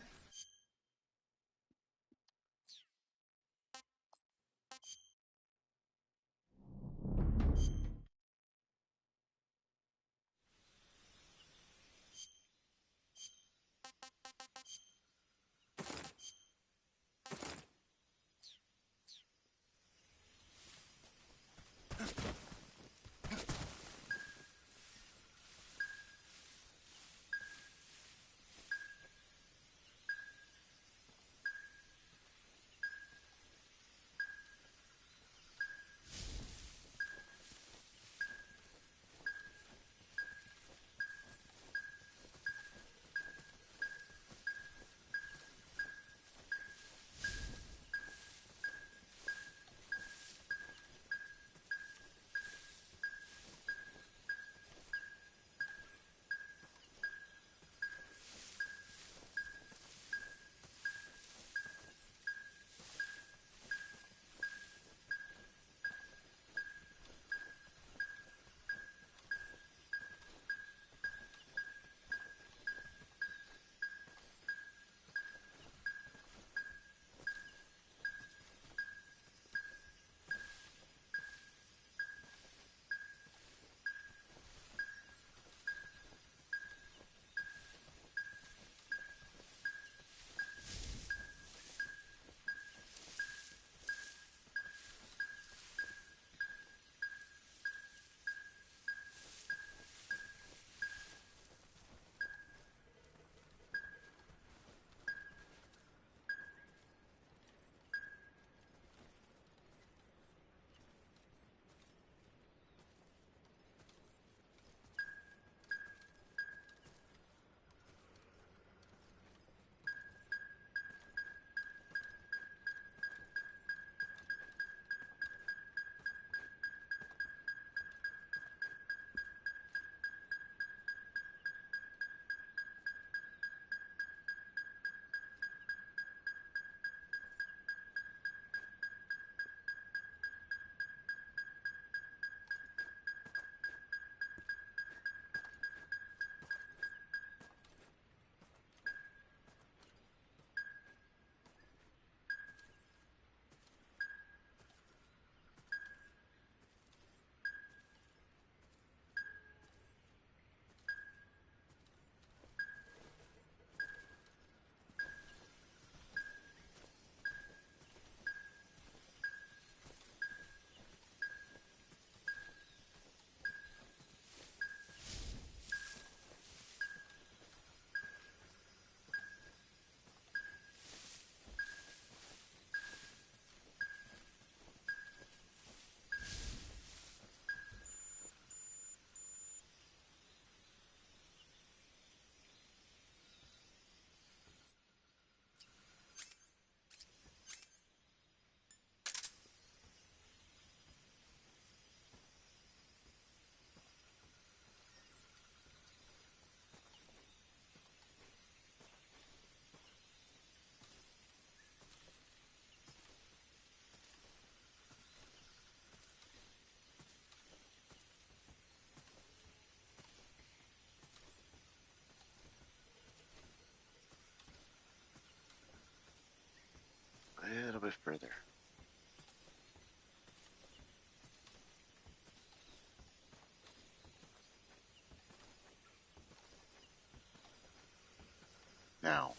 bit further. Now.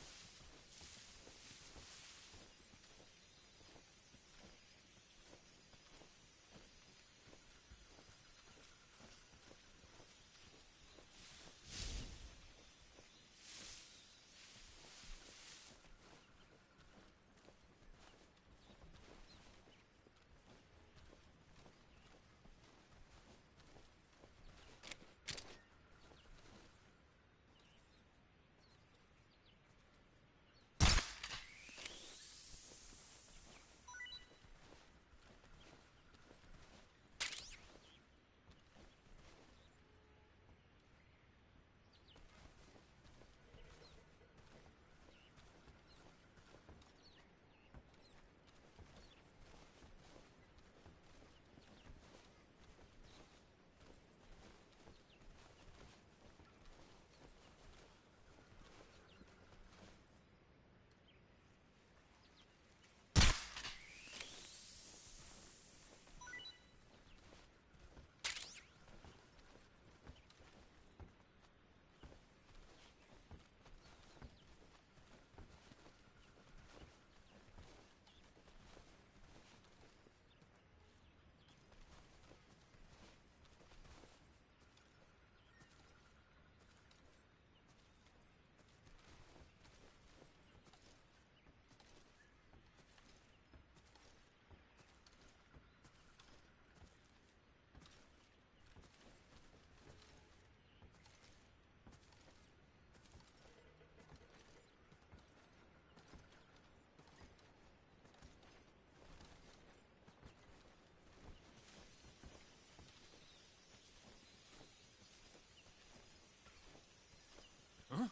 Huh?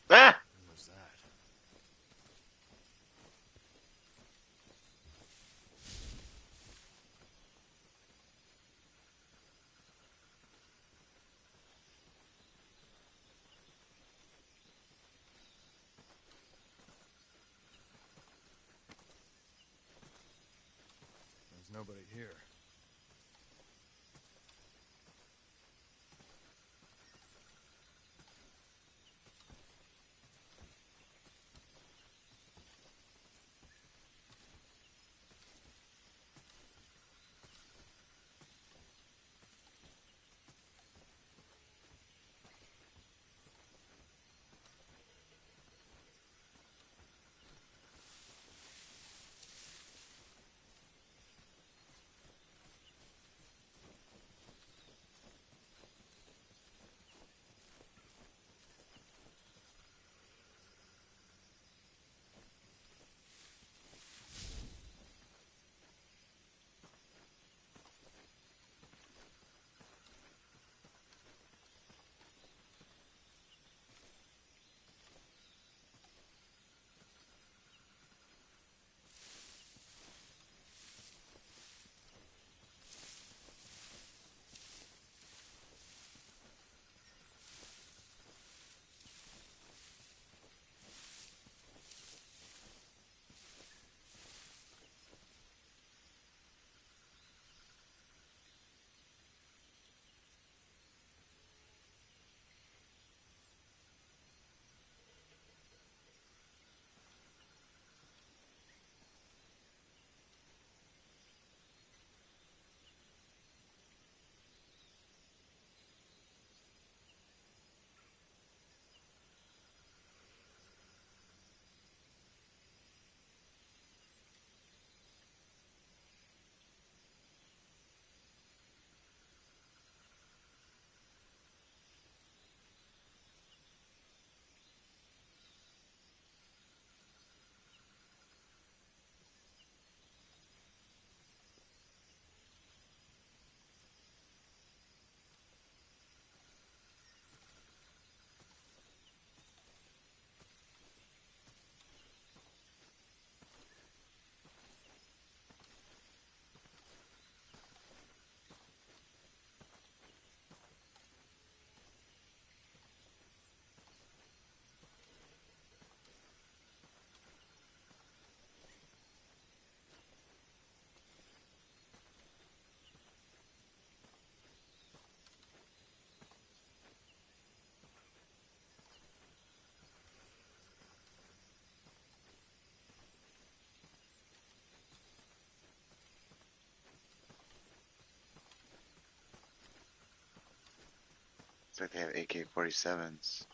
Ah! What was that? There's nobody here. Looks like they have AK-47s.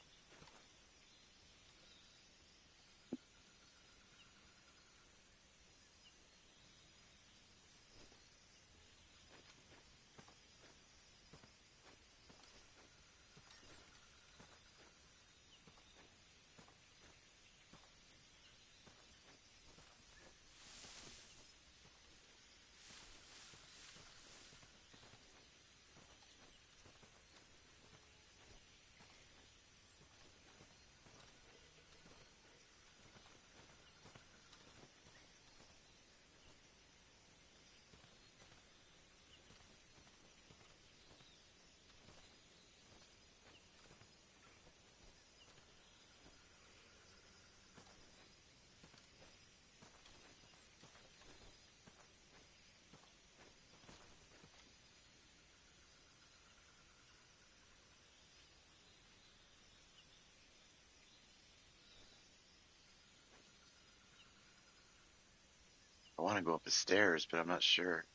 I want to go up the stairs, but I'm not sure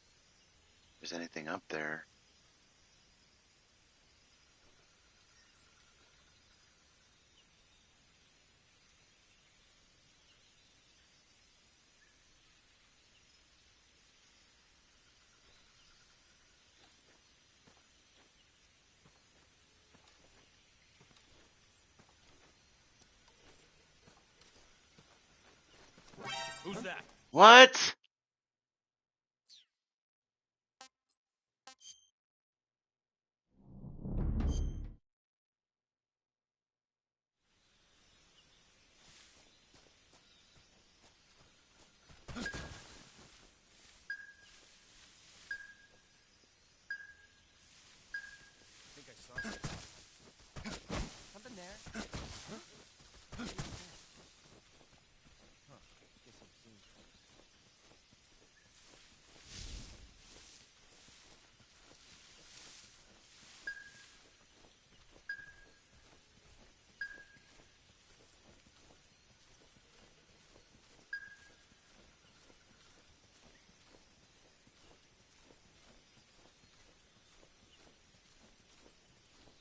if there's anything up there. Who's that? What? I think I saw something. Something there? Huh. Guess I'm seeing things.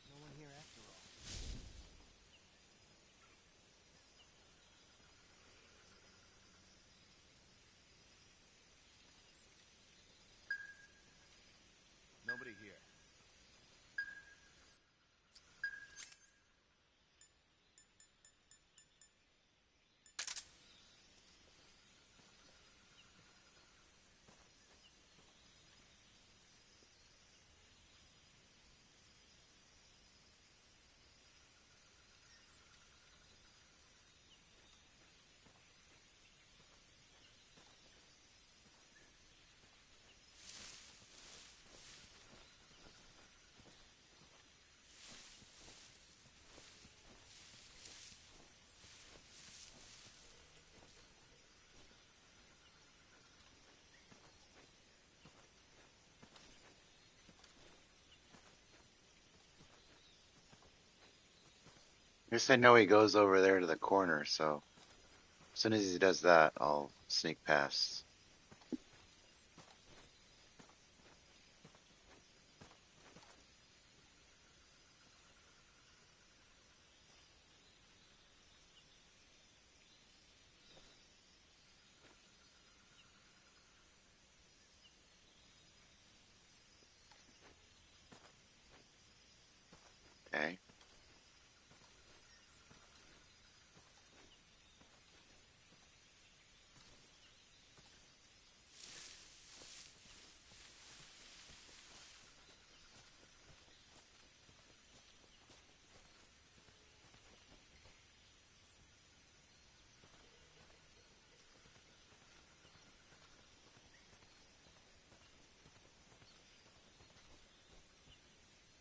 No one here after all. Nobody here. I guess I know he goes over there to the corner, so as soon as he does that, I'll sneak past. Okay.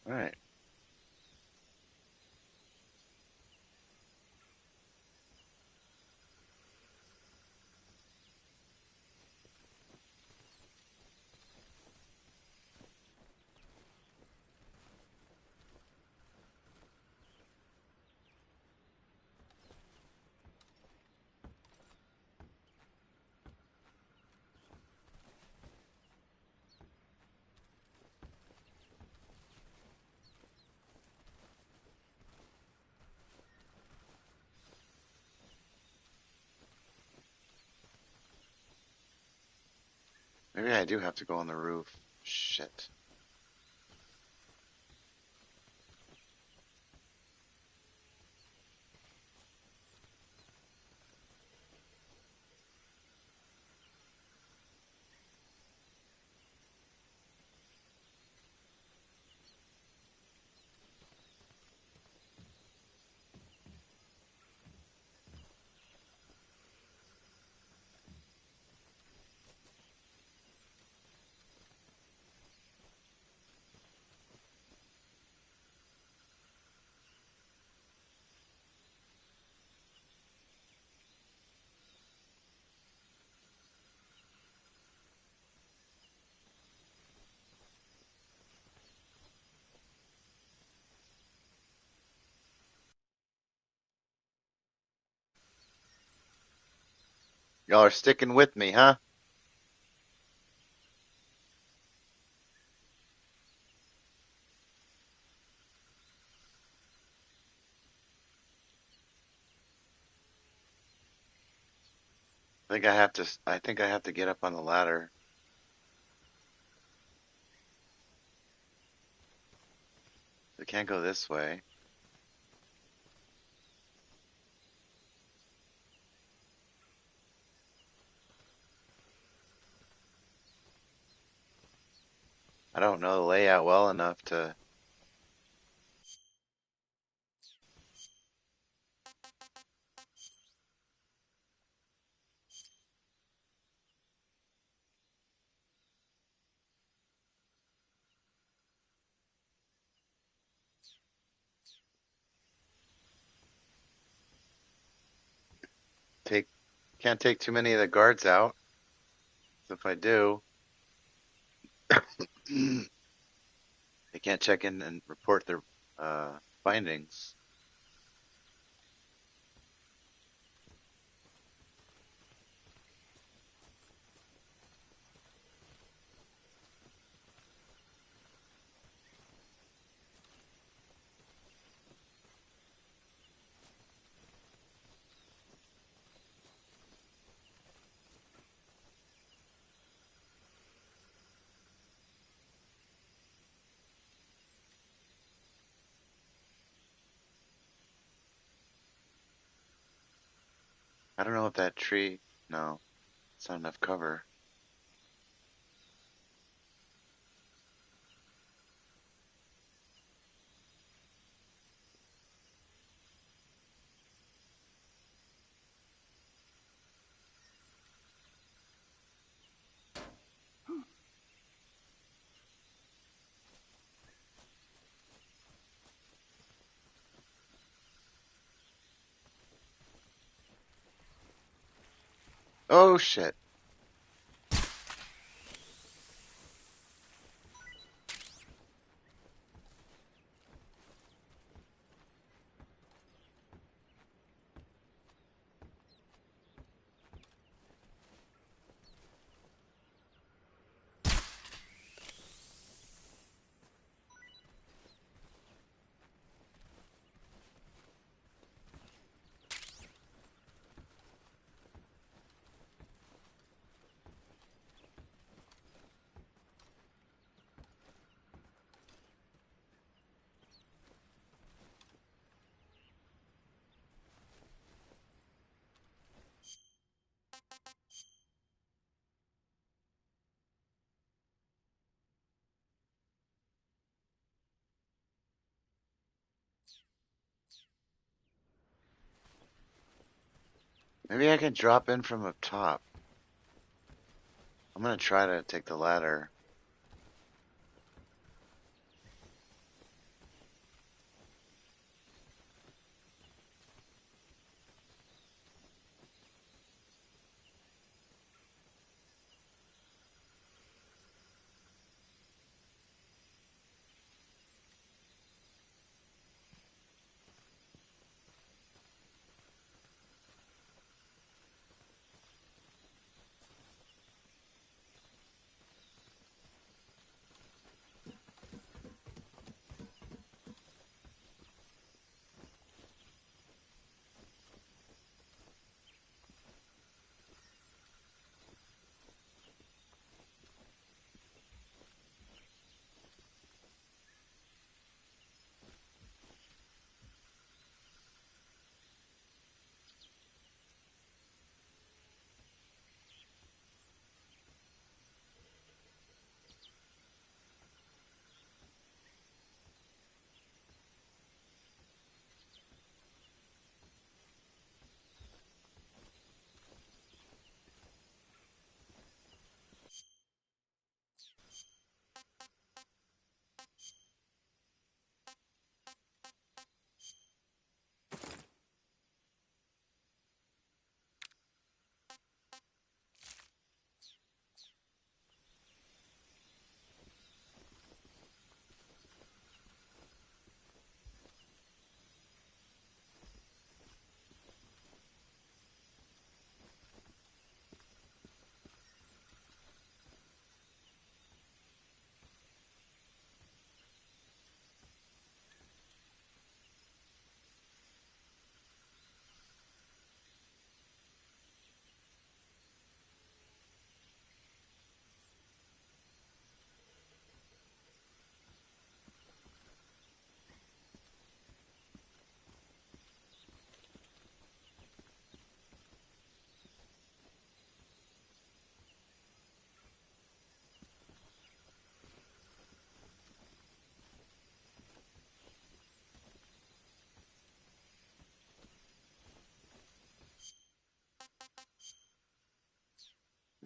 All right. Maybe I do have to go on the roof. Shit. Y'all are sticking with me, huh? I think I have to get up on the ladder. I can't go this way. I don't know the layout well enough to. Take Can't take too many of the guards out. So if I do, they can't check in and report their findings. I don't know if that tree. No, it's not enough cover. Oh shit. Maybe I can drop in from up top. I'm gonna try to take the ladder.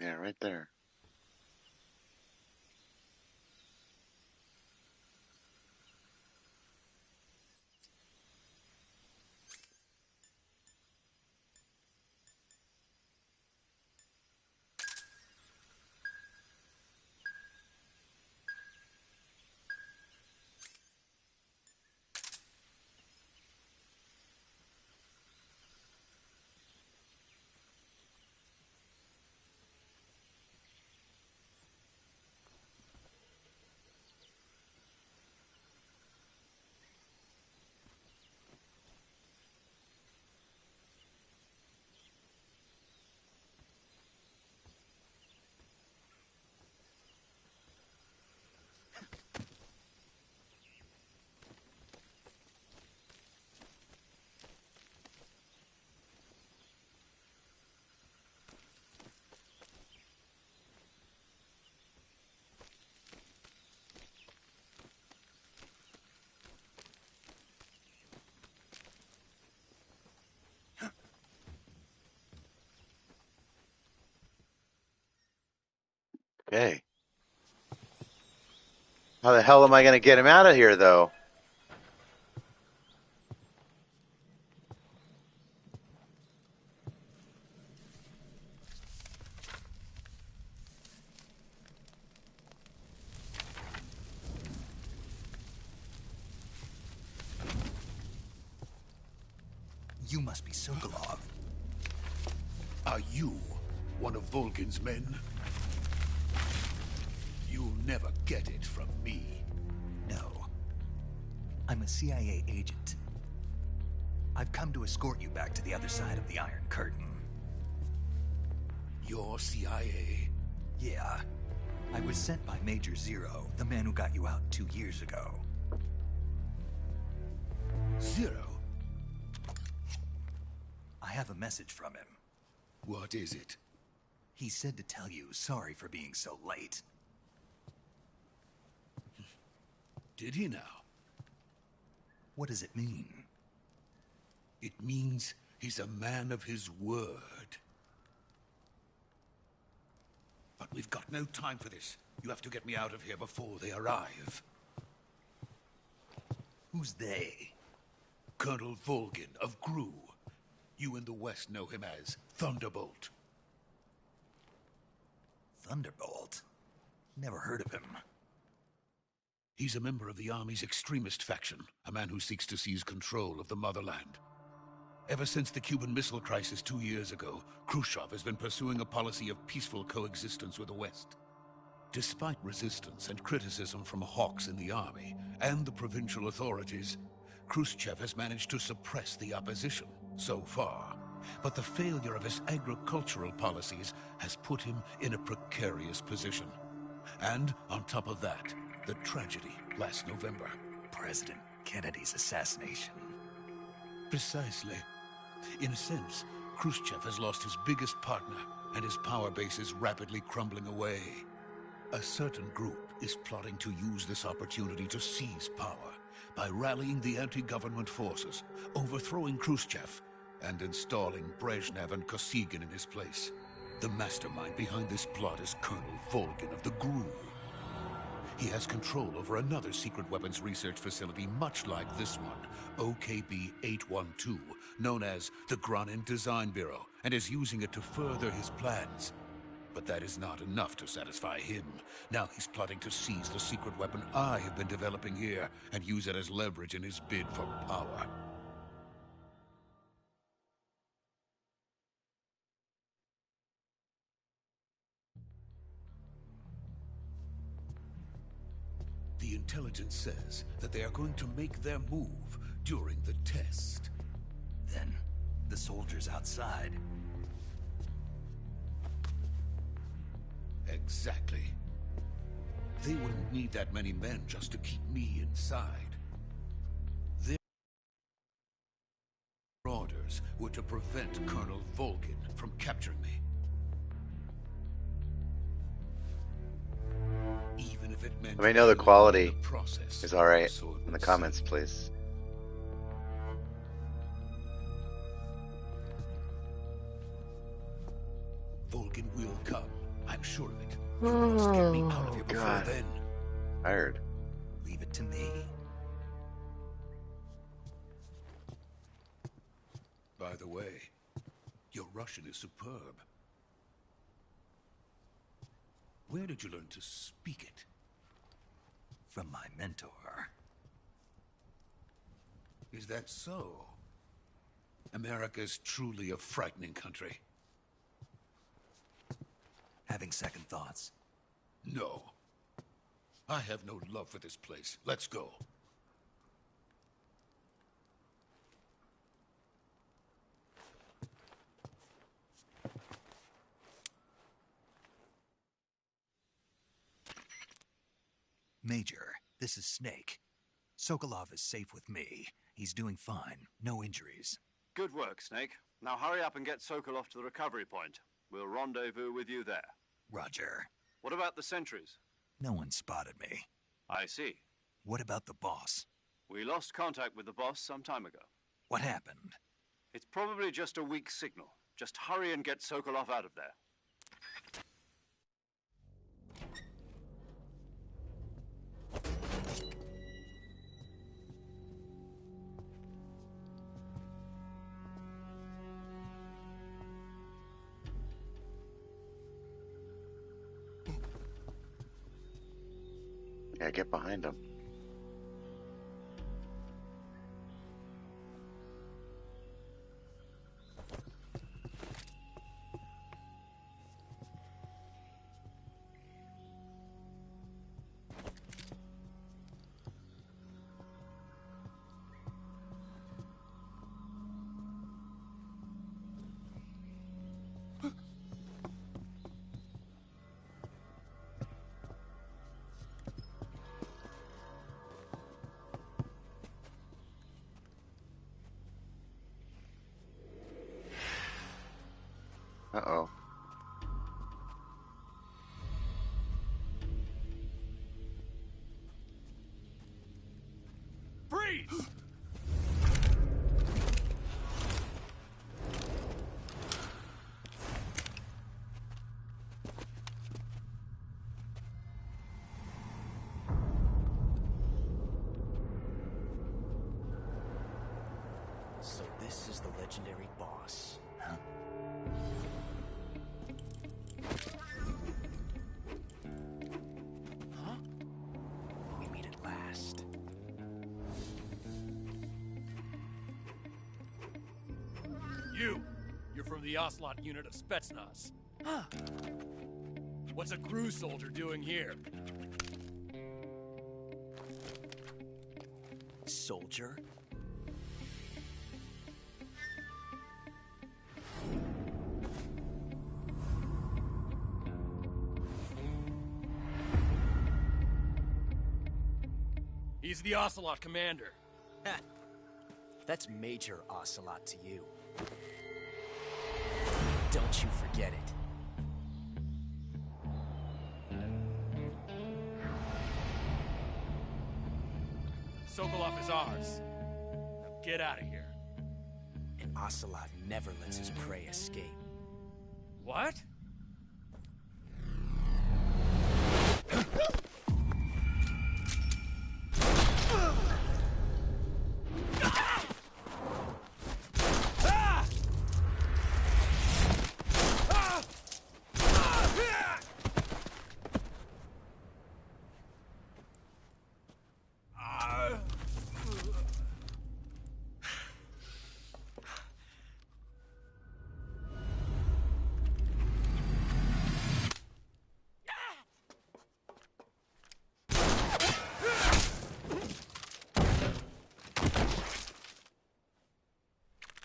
Yeah, right there. Okay. How the hell am I going to get him out of here, though? You must be Sokolov. Are you one of Volgin's men? You'll never get it from me. No. I'm a CIA agent. I've come to escort you back to the other side of the Iron Curtain. You're CIA? Yeah. I was sent by Major Zero, the man who got you out 2 years ago. Zero? I have a message from him. What is it? He said to tell you sorry for being so late. Did he now? What does it mean? It means he's a man of his word. But we've got no time for this. You have to get me out of here before they arrive. Who's they? Colonel Volgin of GRU. You in the West know him as Thunderbolt. Thunderbolt? Never heard of him. He's a member of the Army's extremist faction, a man who seeks to seize control of the motherland. Ever since the Cuban Missile Crisis 2 years ago, Khrushchev has been pursuing a policy of peaceful coexistence with the West. Despite resistance and criticism from hawks in the army and the provincial authorities, Khrushchev has managed to suppress the opposition so far. But the failure of his agricultural policies has put him in a precarious position. And on top of that, the tragedy last November. President Kennedy's assassination. Precisely. In a sense, Khrushchev has lost his biggest partner, and his power base is rapidly crumbling away. A certain group is plotting to use this opportunity to seize power by rallying the anti-government forces, overthrowing Khrushchev, and installing Brezhnev and Kosygin in his place. The mastermind behind this plot is Colonel Volgin of the GRU. He has control over another secret weapons research facility much like this one, OKB-812, known as the Granin Design Bureau, and is using it to further his plans. But that is not enough to satisfy him. Now he's plotting to seize the secret weapon I have been developing here and use it as leverage in his bid for power. The intelligence says that they are going to make their move during the test. Then, the soldiers outside. Exactly. They wouldn't need that many men just to keep me inside. Their orders were to prevent Colonel Volgin from capturing me. Even if it meant Let me know the quality process, is alright so it in the will comments, seem. please. Volgin will come, I'm sure of it. You must get me out of here before God. then. Tired. Leave it to me. By the way, your Russian is superb. Where did you learn to speak it? From my mentor. Is that so? America's truly a frightening country. Having second thoughts? No. I have no love for this place. Let's go. Major, this is Snake. Sokolov is safe with me. He's doing fine. No injuries. Good work, Snake. Now hurry up and get Sokolov to the recovery point. We'll rendezvous with you there. Roger. What about the sentries? No one spotted me. I see. What about the boss? We lost contact with the boss some time ago. What happened? It's probably just a weak signal. Just hurry and get Sokolov out of there. Yeah, get behind him. Uh-oh. Freeze! So this is the legendary boss. Huh? Huh? We meet at last. You're from the Ocelot unit of Spetsnaz. Huh. What's a crew soldier doing here? Soldier? He's the Ocelot commander. Ha! That's Major Ocelot to you. Don't you forget it. Sokolov is ours. Now get out of here. And Ocelot never lets his prey escape. What?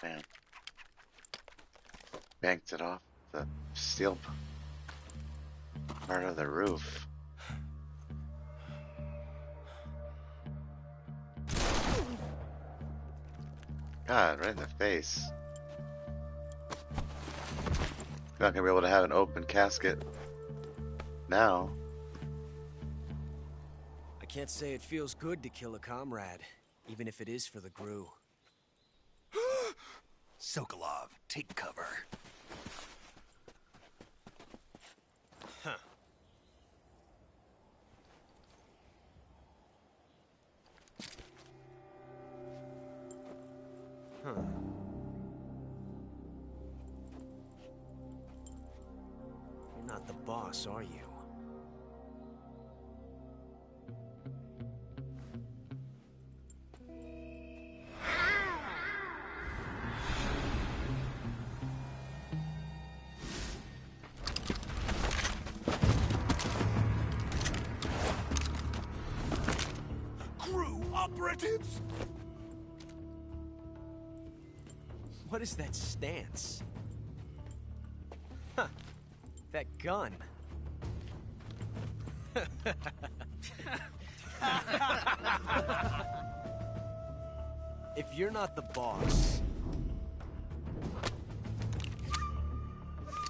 Man. Banked it off the steel part of the roof. God, right in the face. Not gonna be able to have an open casket now. I can't say it feels good to kill a comrade, even if it is for the GRU. Sokolov, take cover. not the boss, are you? Crew operatives! What is that stance? Huh. That gun. If you're not the boss,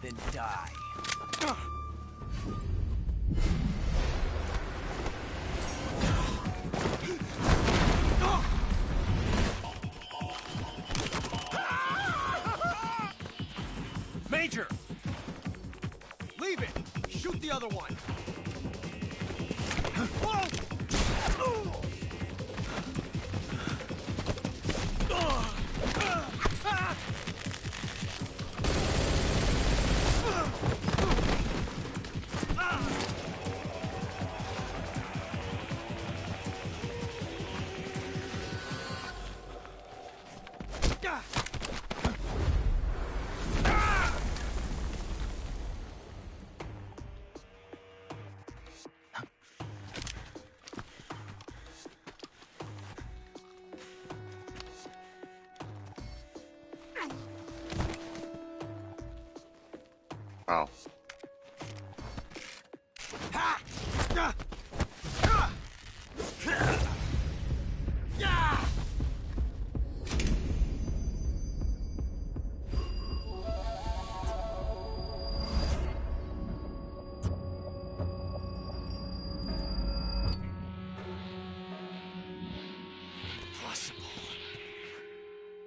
then die. Major! Leave it! Shoot the other one! Oh. Impossible.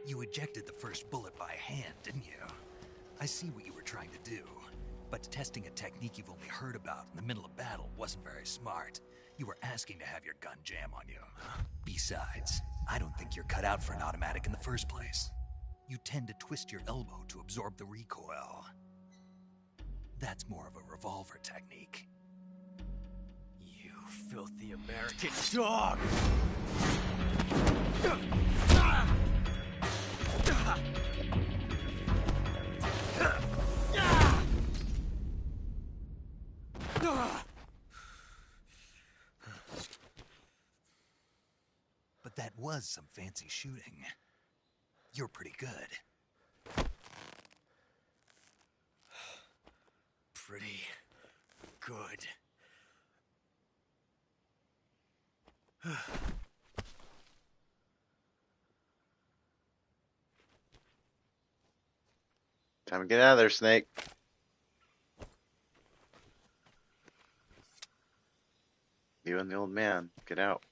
You ejected the first bullet by hand, didn't you? I see what you were trying to do, but testing a technique you've only heard about in the middle of battle wasn't very smart. You were asking to have your gun jam on you. Besides, I don't think you're cut out for an automatic in the first place. You tend to twist your elbow to absorb the recoil. That's more of a revolver technique. You filthy American dog! But that was some fancy shooting. You're pretty good. Pretty good. Time to get out of there, Snake. You and the old man, get out.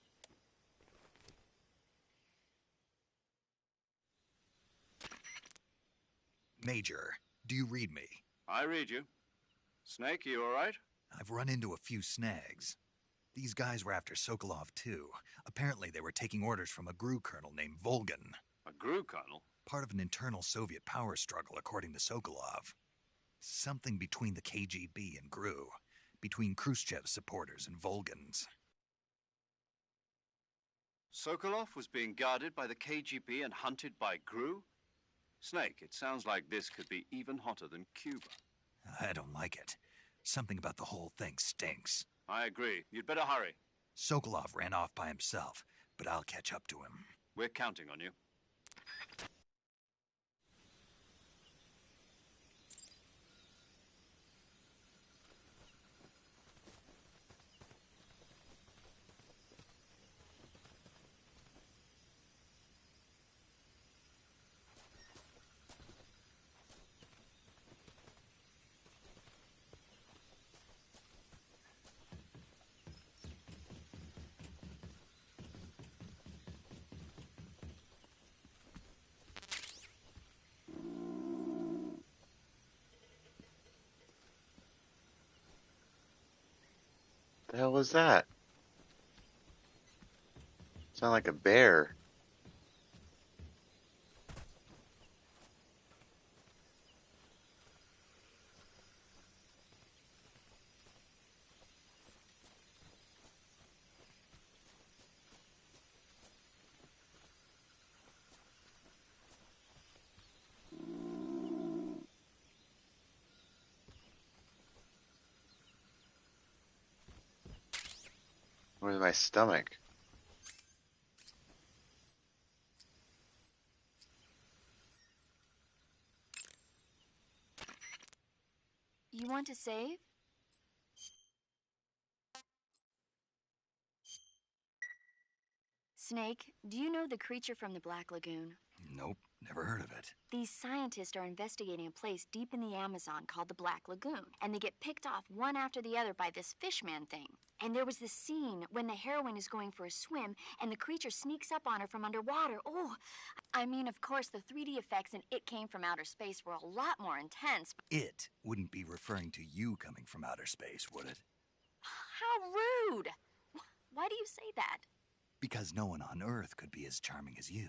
Major, do you read me? I read you. Snake, you all right? I've run into a few snags. These guys were after Sokolov too. Apparently they were taking orders from a GRU colonel named Volgan. A GRU colonel? Part of an internal Soviet power struggle, according to Sokolov. Something between the KGB and GRU. Between Khrushchev's supporters and Volgan's. Sokolov was being guarded by the KGB and hunted by GRU? Snake, it sounds like this could be even hotter than Cuba. I don't like it. Something about the whole thing stinks. I agree. You'd better hurry. Sokolov ran off by himself, but I'll catch up to him. We're counting on you. The hell was that? Sound like a bear. Where's my stomach? You want to save? Snake, do you know the creature from the Black Lagoon? Nope, never heard of it. These scientists are investigating a place deep in the Amazon called the Black Lagoon, and they get picked off one after the other by this fishman thing. And there was this scene when the heroine is going for a swim, and the creature sneaks up on her from underwater. Oh, I mean, of course, the 3D effects in It Came from Outer Space were a lot more intense. It wouldn't be referring to you coming from outer space, would it? How rude! Why do you say that? Because no one on Earth could be as charming as you.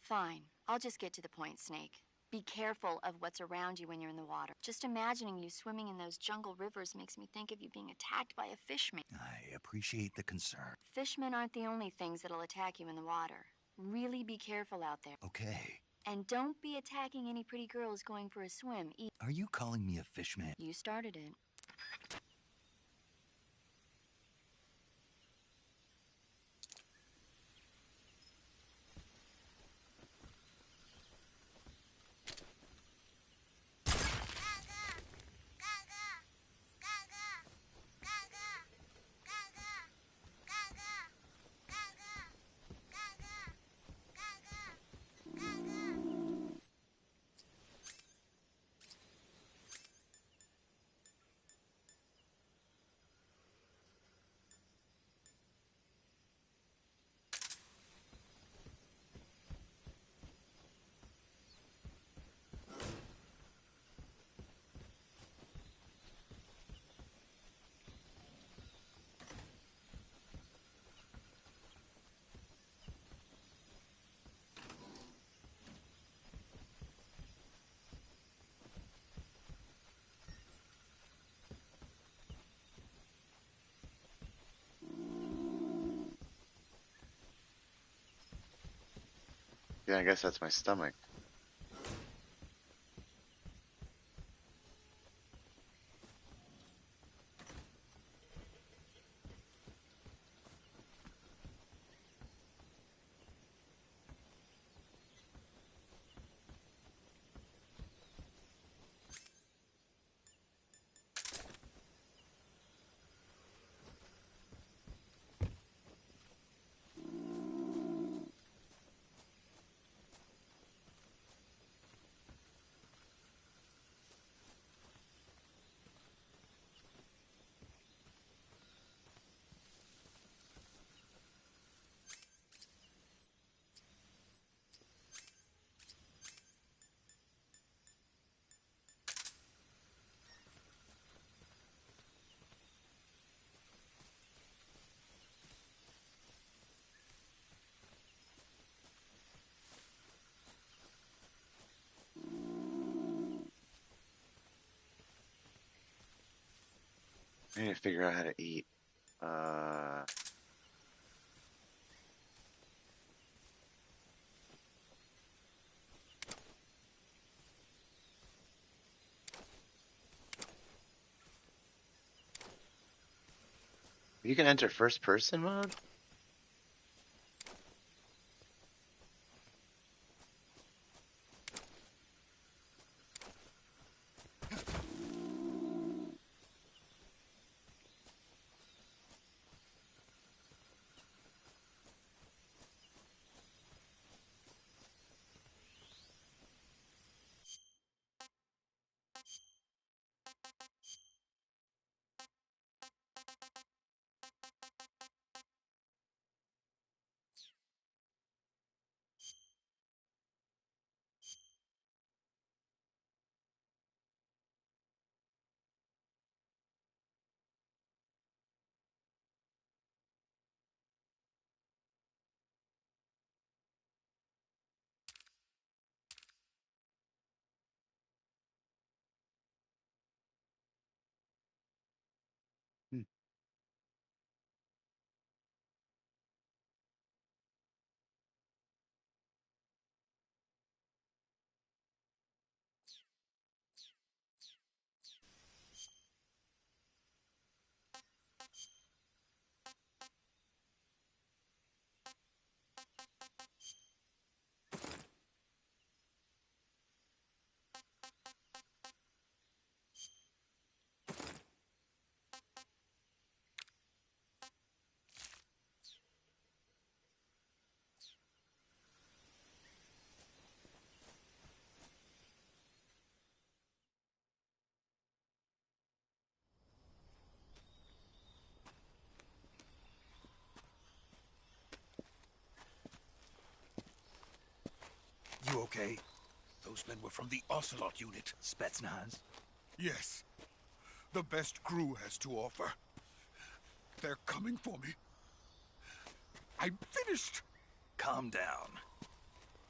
Fine. I'll just get to the point, Snake. Be careful of what's around you when you're in the water. Just imagining you swimming in those jungle rivers makes me think of you being attacked by a fishman. I appreciate the concern. Fishmen aren't the only things that'll attack you in the water. Really be careful out there. Okay. And don't be attacking any pretty girls going for a swim. Are you calling me a fishman? You started it. Yeah, I guess that's my stomach. I need to figure out how to eat. Uh, you can enter first person mode? You okay? Those men were from the Ocelot unit. Spetsnaz? Yes. The best crew has to offer. They're coming for me. I'm finished. Calm down.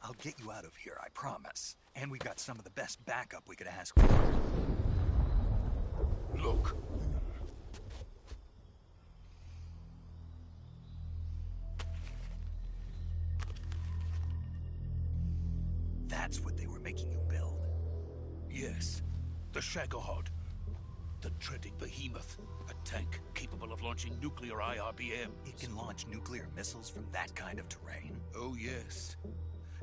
I'll get you out of here, I promise. And we've got some of the best backup we could ask for. Look. That's what they were making you build? Yes. The Shagohod. The treading behemoth. A tank capable of launching nuclear IRBM. It can launch nuclear missiles from that kind of terrain? Oh, yes.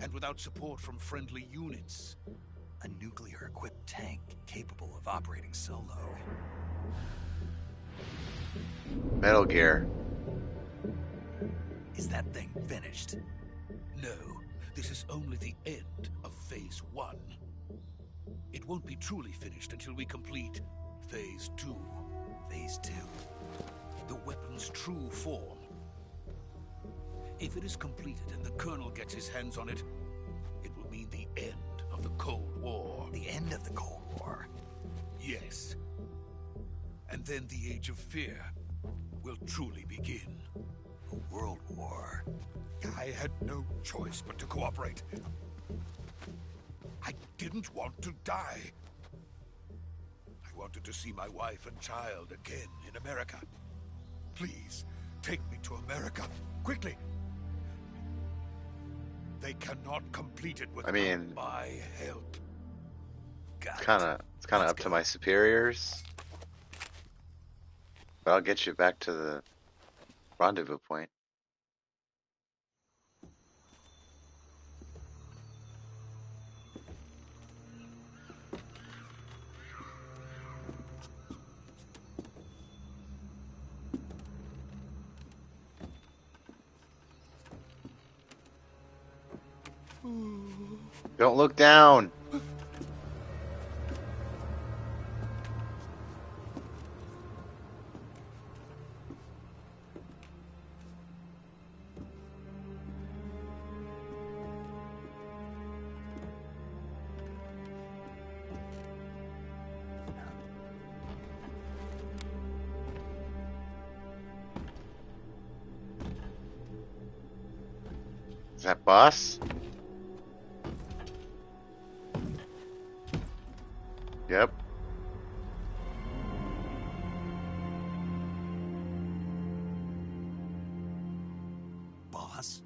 And without support from friendly units. A nuclear-equipped tank capable of operating solo. Metal Gear. Is that thing finished? No. This is only the end of Phase 1. It won't be truly finished until we complete Phase 2. Phase 2? The weapon's true form. If it is completed and the Colonel gets his hands on it, it will mean the end of the Cold War. The end of the Cold War? Yes. And then the Age of Fear will truly begin. A world war? I had no choice but to cooperate. I didn't want to die. I wanted to see my wife and child again in America. Please, take me to America, quickly. They cannot complete it without my help. It's kind of up to my superiors. But I'll get you back to the rendezvous point. Don't look down. Is that boss? Yep. Boss?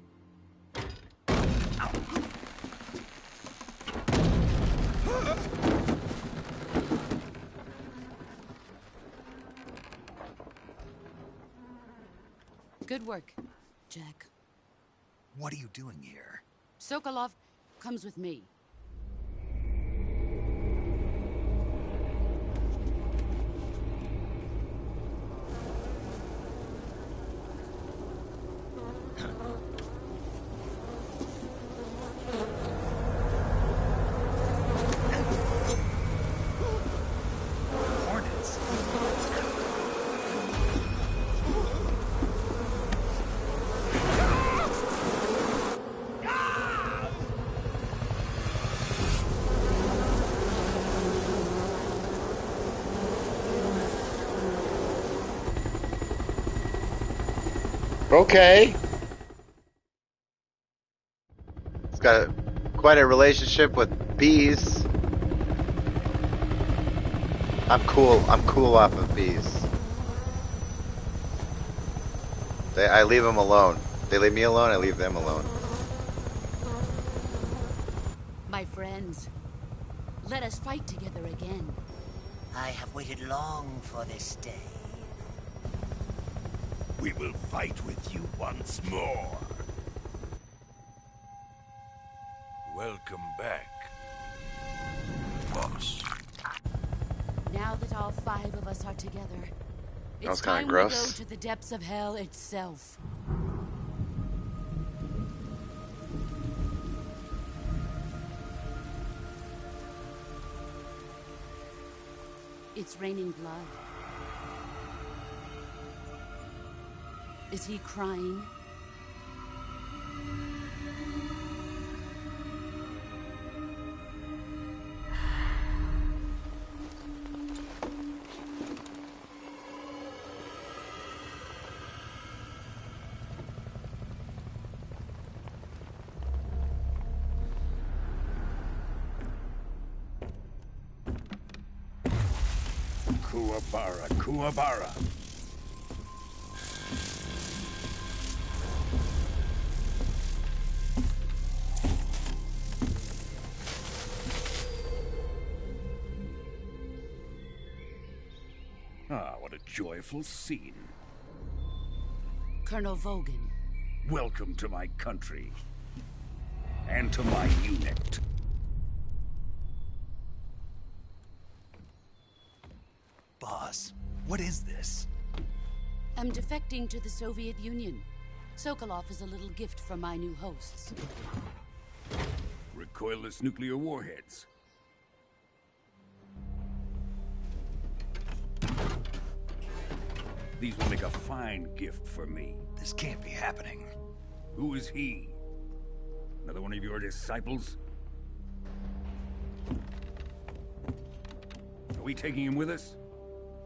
Good work, Jack. What are you doing here? Sokolov comes with me. Hornets? Okay. It's got quite a relationship with bees. I'm cool off of bees. I leave them alone. They leave me alone, I leave them alone. My friends, let us fight together again. I have waited long for this day. We will fight with you once more. Welcome back, boss. Now that all 5 of us are together, That was it's kinda time gross. we go to the depths of hell itself. It's raining blood. Is he crying? Kuwabara, Kuwabara. Ah, what a joyful scene. Colonel Vogan. Welcome to my country. And to my unit. Boss, what is this? I'm defecting to the Soviet Union. Sokolov is a little gift from my new hosts. Recoilless nuclear warheads. These will make a fine gift for me. This can't be happening. Who is he? Another one of your disciples? Are we taking him with us?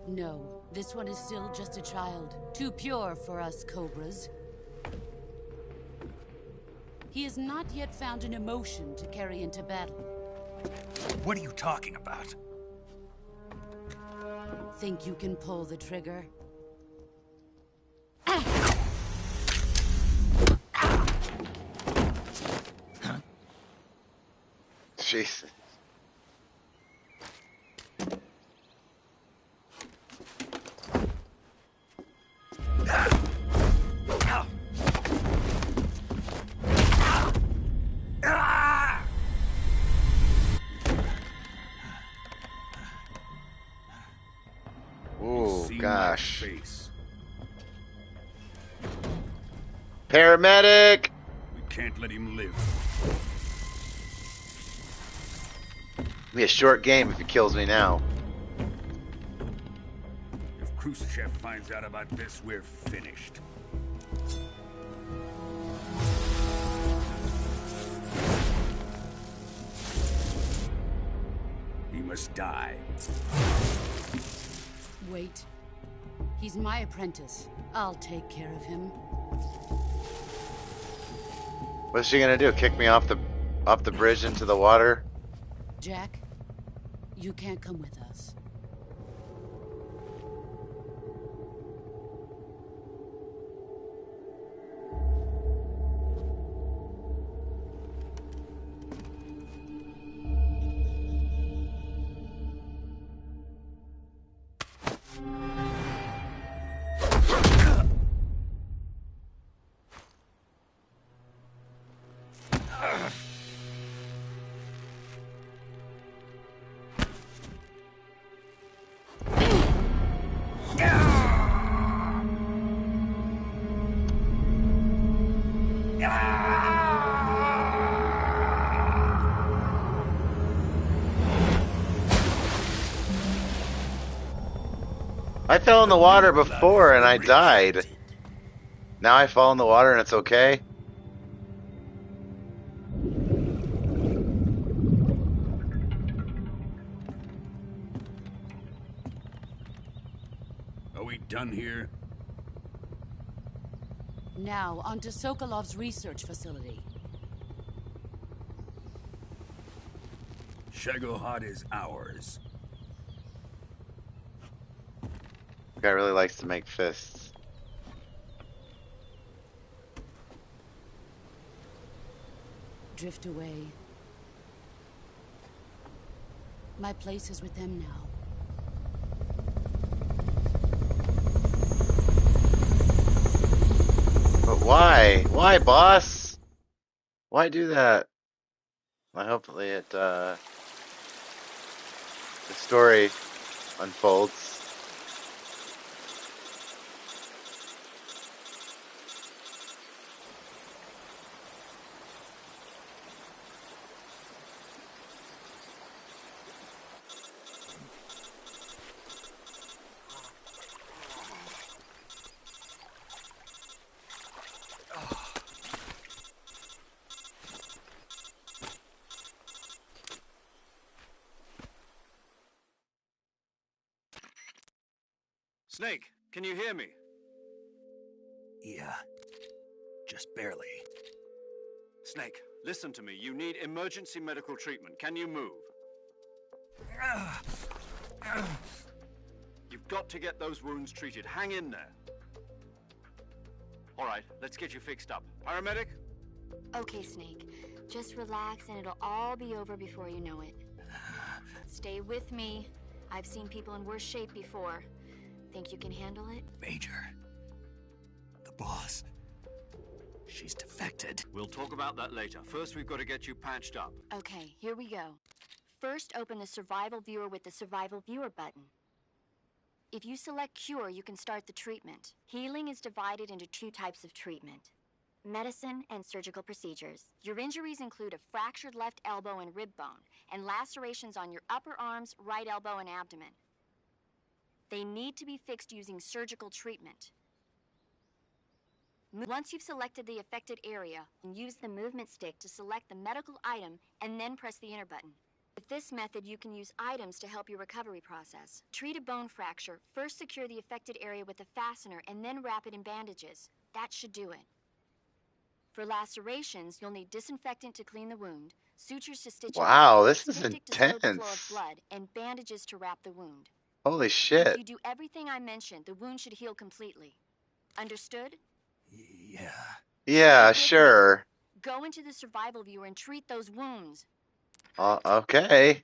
No, this one is still just a child. Too pure for us Cobras. He has not yet found an emotion to carry into battle. What are you talking about? Think you can pull the trigger? Jesus. Oh gosh. Paramedic! We can't let him live. It'll be a short game if he kills me now. If Khrushchev finds out about this, we're finished. He must die. Wait. He's my apprentice. I'll take care of him. What's she gonna do? Kick me off the bridge into the water? Jack, you can't come with us. I fell in the water before and I died. Now I fall in the water and it's okay? Are we done here? Now, onto Sokolov's research facility. Shagohod is ours. The guy really likes to make fists. Drift away. My place is with them now. But why? Why, boss? Why do that? Well, hopefully the story unfolds. Snake, can you hear me? Yeah, just barely. Snake, listen to me. You need emergency medical treatment. Can you move? You've got to get those wounds treated. Hang in there. All right, let's get you fixed up. Paramedic? Okay, Snake. Just relax and it'll all be over before you know it. Stay with me. I've seen people in worse shape before. Think you can handle it? Major. The boss. She's defected. We'll talk about that later. First, we've got to get you patched up. Okay, here we go. First, open the survival viewer with the survival viewer button. If you select cure, you can start the treatment. Healing is divided into two types of treatment: medicine and surgical procedures. Your injuries include a fractured left elbow and rib bone, and lacerations on your upper arms, right elbow, and abdomen. They need to be fixed using surgical treatment. Once you've selected the affected area, use the movement stick to select the medical item and then press the enter button. With this method, you can use items to help your recovery process. Treat a bone fracture. First secure the affected area with a fastener and then wrap it in bandages. That should do it. For lacerations, you'll need disinfectant to clean the wound, sutures to stitch it up, Wow, this is styptic to slow the flow of intense. blood, and bandages to wrap the wound. Holy If shit. you do everything I mentioned, the wound should heal completely. Understood? Yeah. Yeah, Stay with me. sure. Go into the survival viewer and treat those wounds. Okay.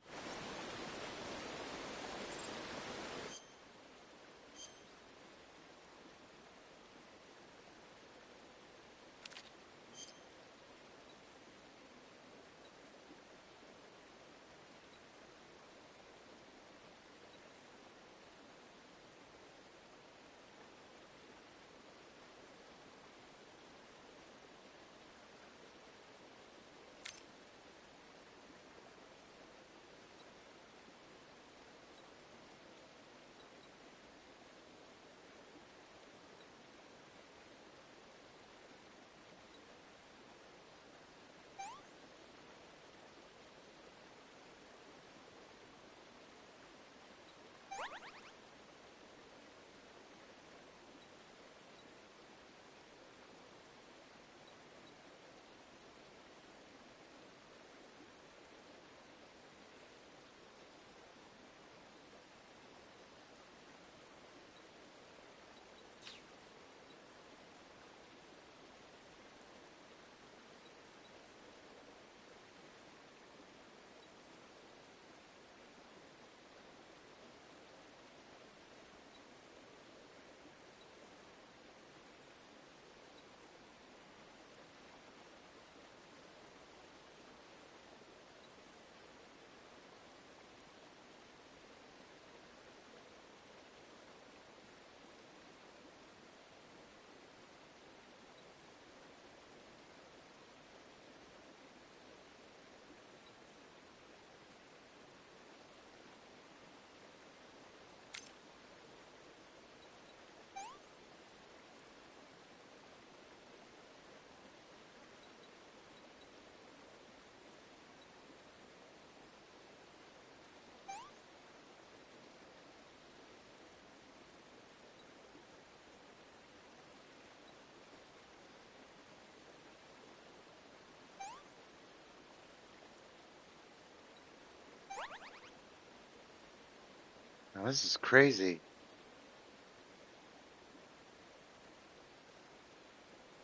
Now, this is crazy.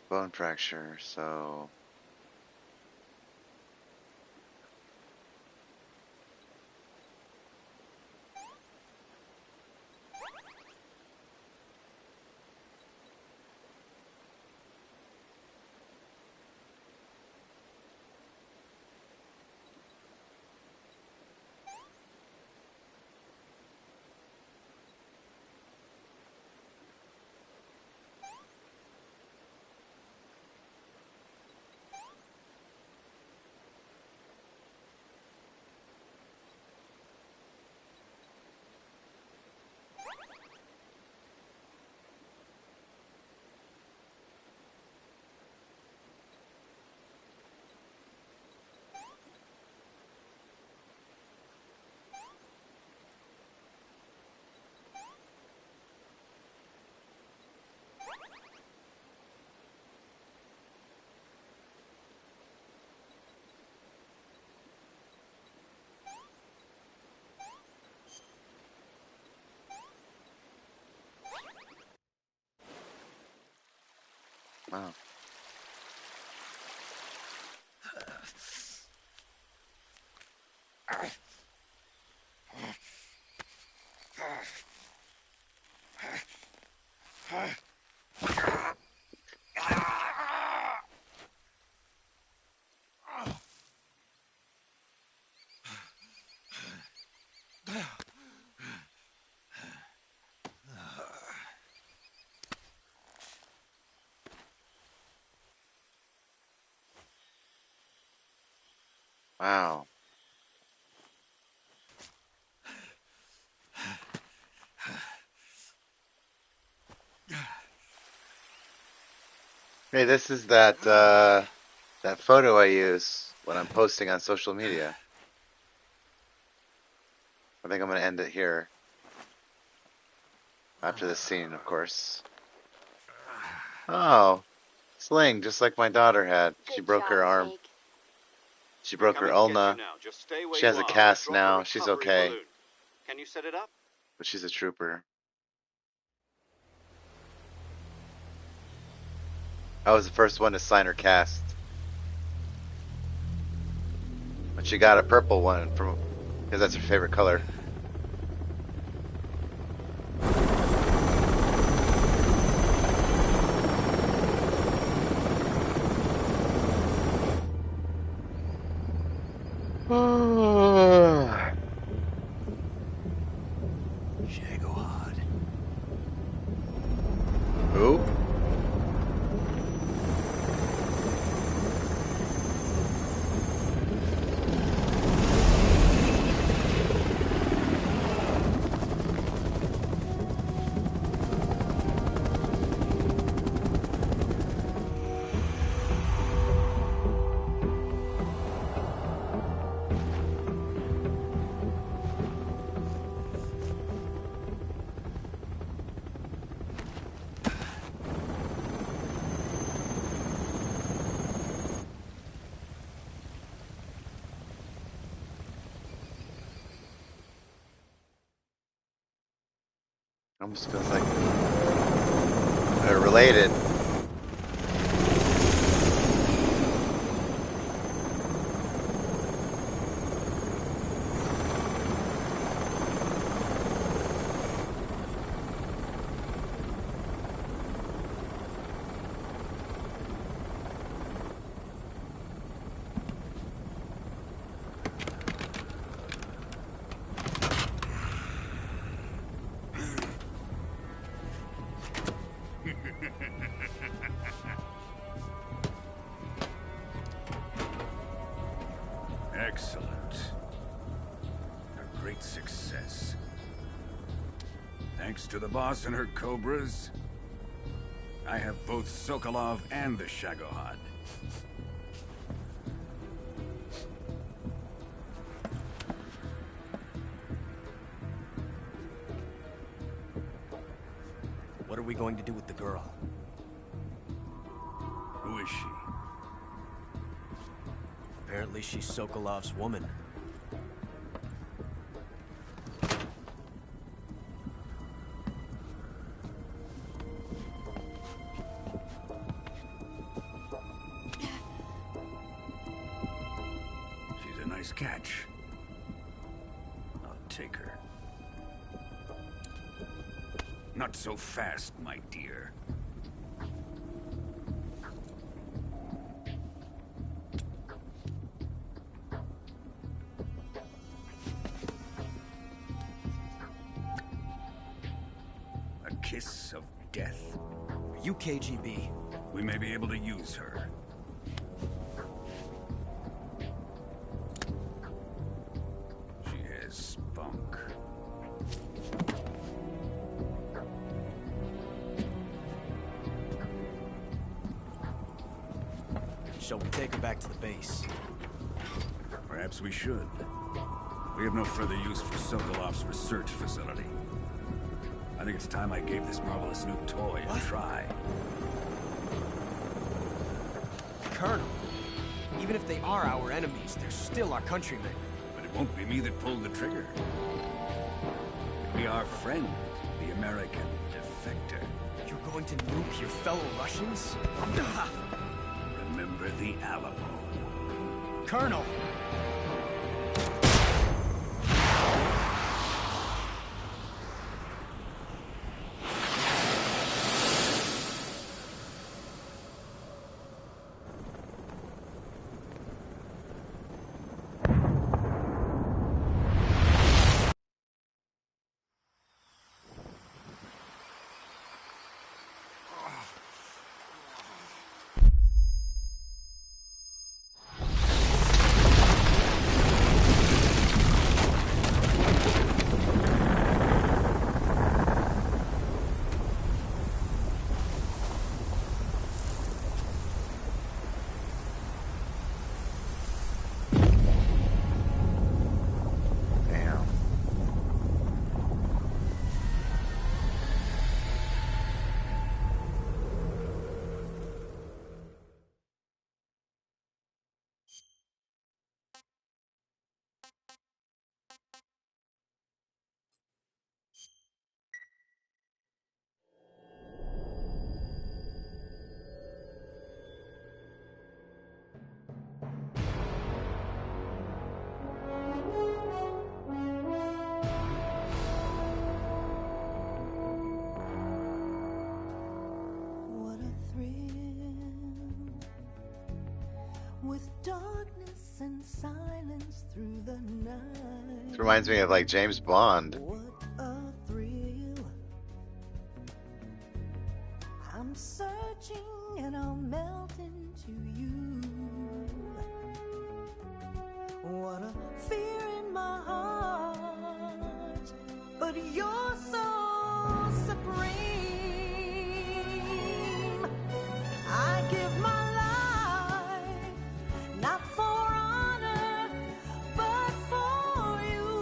Bone fracture, so... Wow. Wow. Hey, this is that photo I use when I'm posting on social media. I think I'm gonna end it here after this scene, of course. Oh, sling, just like my daughter had. She Good broke job, her arm. Snake. She They're broke her coming to get you ulna. now. Just stay where She you has a are. I'll cast drop a now. She's recovery okay, balloon. Can you set it up? but she's a trooper. I was the first one to sign her cast. But she got a purple one from because that's her favorite color. Shagohod. Who? Almost feels like they're related. Excellent. A great success. Thanks to the boss and her cobras, I have both Sokolov and the Shagohod. What are we going to do with the girl? Who is she? Apparently she's Sokolov's woman. She's a nice catch. I'll take her. Not so fast, my dear. A kiss of death? Are you KGB? We may be able to use her. She has spunk. Shall we take her back to the base? Perhaps we should. We have no further use for Sokolov's research facility. I think it's time I gave this marvelous new toy a try. Colonel, even if they are our enemies, they're still our countrymen. But it won't be me that pulled the trigger. It'll be our friend, the American defector. You're going to nuke your fellow Russians? Remember the Alamo. Colonel! Damn. What a thrill, with darkness and silence through the night. This reminds me of like James Bond. What a thrill. I'm searching and I'll melt into you. What a fear in my heart, but you're so supreme. I give my life, not for honor, but for you.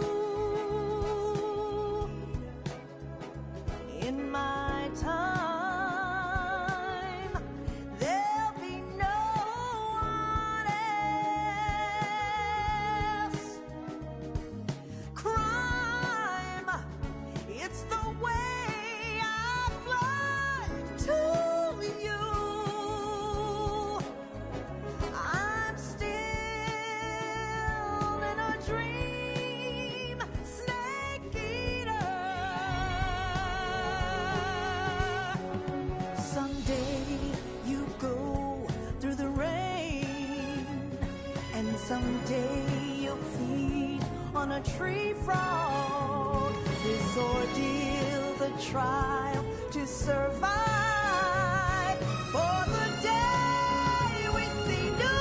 In my time, there'll be no one else. Crime, it's the way I fly to you. I'm still in a dream, snake eater. Someday you go through the rain, and someday you'll feed on a tree frog. This ordeal, the trial to survive, for the day we see new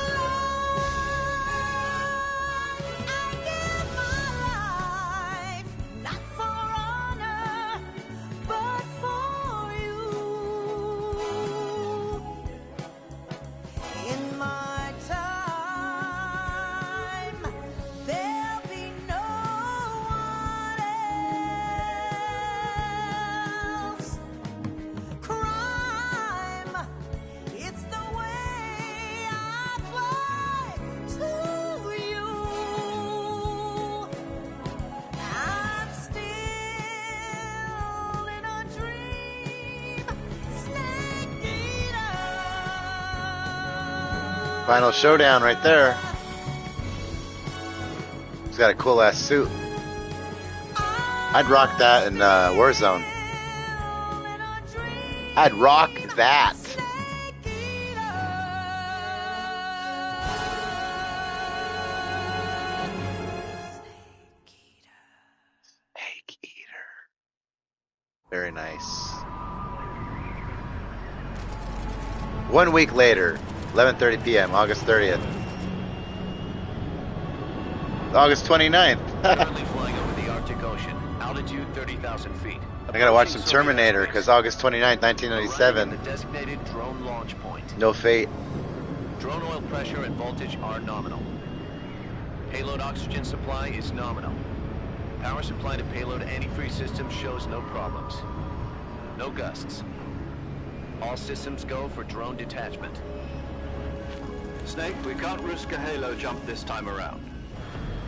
light. I give my life, not for honor, but for you. In my time, there'll be no one else. Crime, it's the way I fly to you. I'm still in a dream, snake eater. Final showdown right there. He's got a cool ass suit. I'd rock that in Warzone. I'd rock that. Snake eater. Very nice. 1 week later, 11:30 p.m., August 30th. August 29th. Currently flying over the Arctic Ocean, altitude 30,000 feet. I gotta watch some Terminator, because August 29th, Arriving 1997. at the designated drone launch point. No Fate. Drone oil pressure and voltage are nominal. Payload oxygen supply is nominal. Power supply to payload antifreeze system shows no problems. No gusts. All systems go for drone detachment. Snake, we can't risk a halo jump this time around.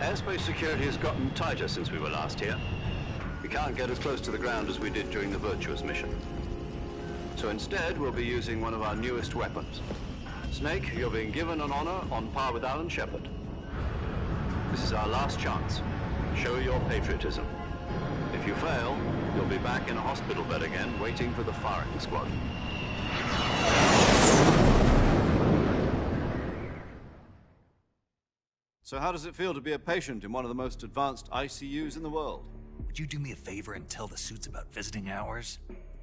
Airspace security has gotten tighter since we were last here. We can't get as close to the ground as we did during the Virtuous mission. So instead, we'll be using one of our newest weapons. Snake, you're being given an honor on par with Alan Shepard. This is our last chance. Show your patriotism. If you fail, you'll be back in a hospital bed again, waiting for the firing squad. So how does it feel to be a patient in one of the most advanced ICUs in the world? Would you do me a favor and tell the suits about visiting hours?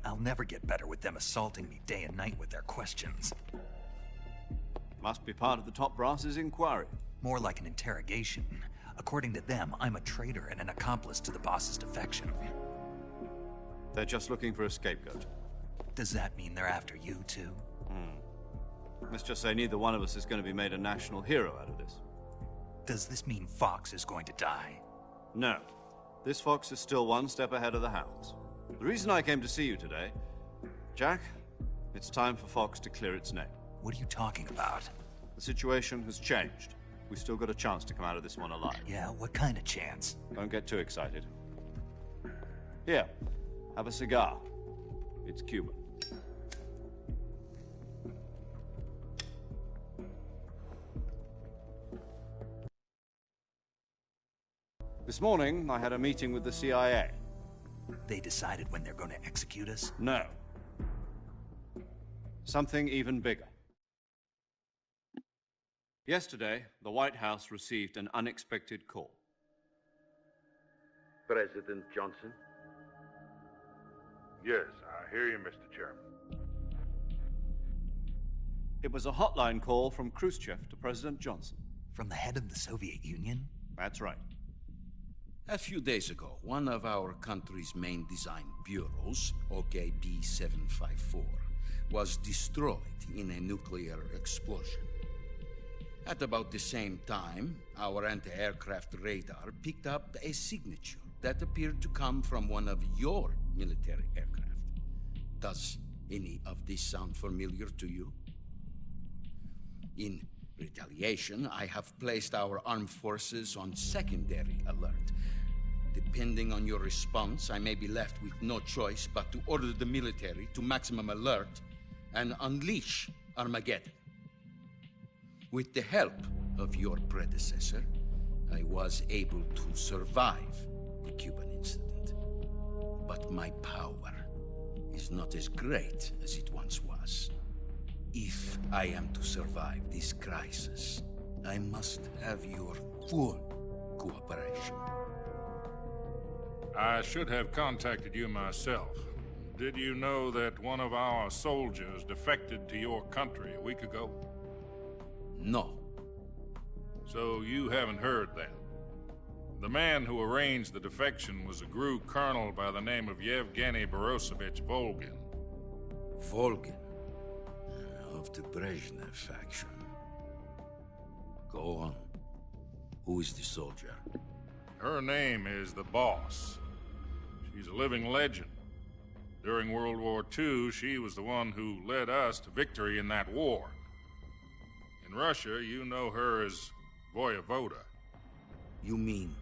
I'll never get better with them assaulting me day and night with their questions. Must be part of the top brass's inquiry. More like an interrogation. According to them, I'm a traitor and an accomplice to the boss's defection. They're just looking for a scapegoat. Does that mean they're after you, too? Let's just say neither one of us is going to be made a national hero out of this. Does this mean Fox is going to die? No. This fox is still one step ahead of the hounds. The reason I came to see you today... Jack, it's time for Fox to clear its name. What are you talking about? The situation has changed. We've still got a chance to come out of this one alive. Yeah, what kind of chance? Don't get too excited. Here, have a cigar. It's Cuban. This morning, I had a meeting with the CIA. They decided when they're going to execute us? No. Something even bigger. Yesterday, the White House received an unexpected call. President Johnson? Yes, I hear you, Mr. Chairman. It was a hotline call from Khrushchev to President Johnson. From the head of the Soviet Union? That's right. A few days ago, one of our country's main design bureaus, OKB 754, was destroyed in a nuclear explosion. At about the same time, our anti-aircraft radar picked up a signature that appeared to come from one of your military aircraft. Does any of this sound familiar to you? In retaliation, I have placed our armed forces on secondary alert. Depending on your response, I may be left with no choice but to order the military to maximum alert and unleash Armageddon. With the help of your predecessor, I was able to survive the Cuban incident. But my power is not as great as it once was. If I am to survive this crisis, I must have your full cooperation. I should have contacted you myself. Did you know that one of our soldiers defected to your country a week ago? No. So you haven't heard then. The man who arranged the defection was a GRU colonel by the name of Yevgeny Borosovich Volgin. Volgin? Of the Brezhnev faction. Go on. Who is the soldier? Her name is the Boss. She's a living legend. During World War II, she was the one who led us to victory in that war. In Russia, you know her as Voyevoda. You mean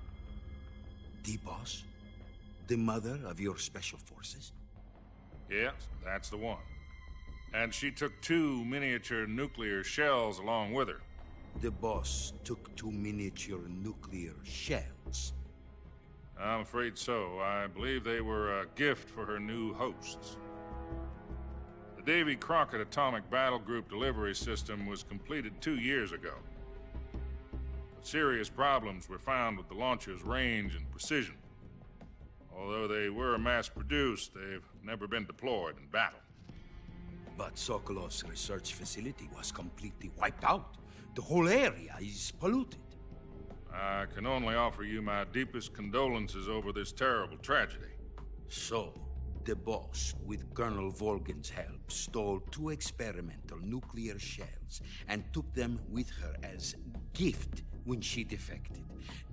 the Boss? The mother of your special forces? Yes, that's the one. And she took 2 miniature nuclear shells along with her. The Boss took 2 miniature nuclear shells? I'm afraid so. I believe they were a gift for her new hosts. The Davy Crockett Atomic Battle Group delivery system was completed 2 years ago. But serious problems were found with the launcher's range and precision. Although they were mass-produced, they've never been deployed in battle. But Sokolov's research facility was completely wiped out. The whole area is polluted. I can only offer you my deepest condolences over this terrible tragedy. So, the Boss, with Colonel Volgin's help, stole 2 experimental nuclear shells and took them with her as gift when she defected.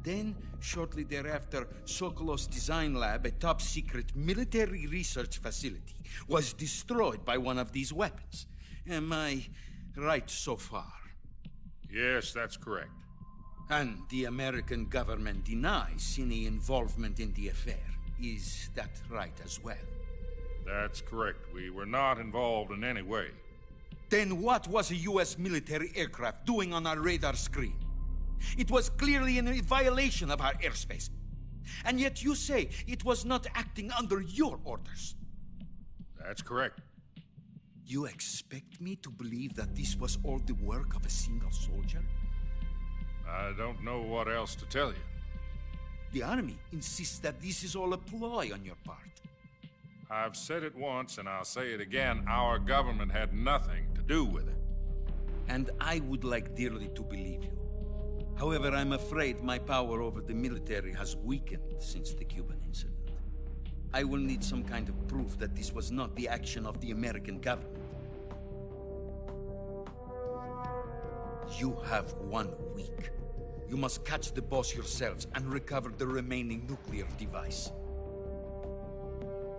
Then, shortly thereafter, Sokolov's design lab, a top-secret military research facility, was destroyed by one of these weapons. Am I right so far? Yes, that's correct. And the American government denies any involvement in the affair. Is that right as well? That's correct. We were not involved in any way. Then what was a U.S. military aircraft doing on our radar screen? It was clearly in a violation of our airspace. And yet you say it was not acting under your orders. That's correct. You expect me to believe that this was all the work of a single soldier? I don't know what else to tell you. The army insists that this is all a ploy on your part. I've said it once, and I'll say it again. Our government had nothing to do with it. And I would like dearly to believe you. However, I'm afraid my power over the military has weakened since the Cuban incident. I will need some kind of proof that this was not the action of the American government. You have 1 week. You must catch the boss yourselves and recover the remaining nuclear device.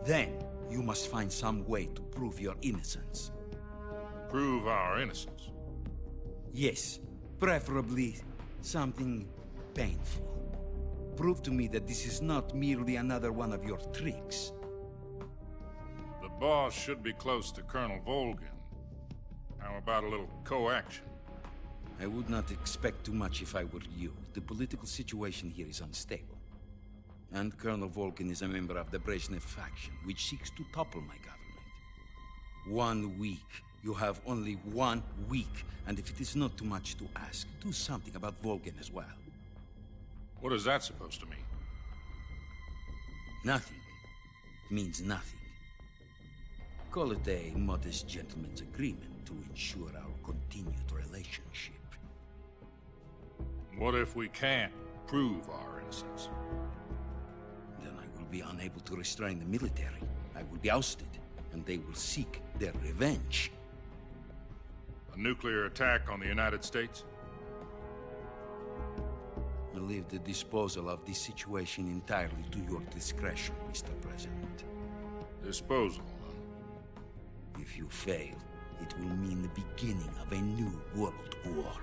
Then, you must find some way to prove your innocence. Prove our innocence? Yes, preferably something painful. Prove to me that this is not merely another one of your tricks. The boss should be close to Colonel Volgin. How about a little coaction? I would not expect too much if I were you. The political situation here is unstable. And Colonel Volgin is a member of the Brezhnev faction, which seeks to topple my government. 1 week. You have only 1 week. And if it is not too much to ask, do something about Volgin as well. What is that supposed to mean? Nothing. It means nothing. Call it a modest gentleman's agreement to ensure our continued relationship. What if we can't prove our innocence? Then I will be unable to restrain the military. I will be ousted, and they will seek their revenge. A nuclear attack on the United States? I leave the disposal of this situation entirely to your discretion, Mr. President. Disposal? If you fail, it will mean the beginning of a new world war.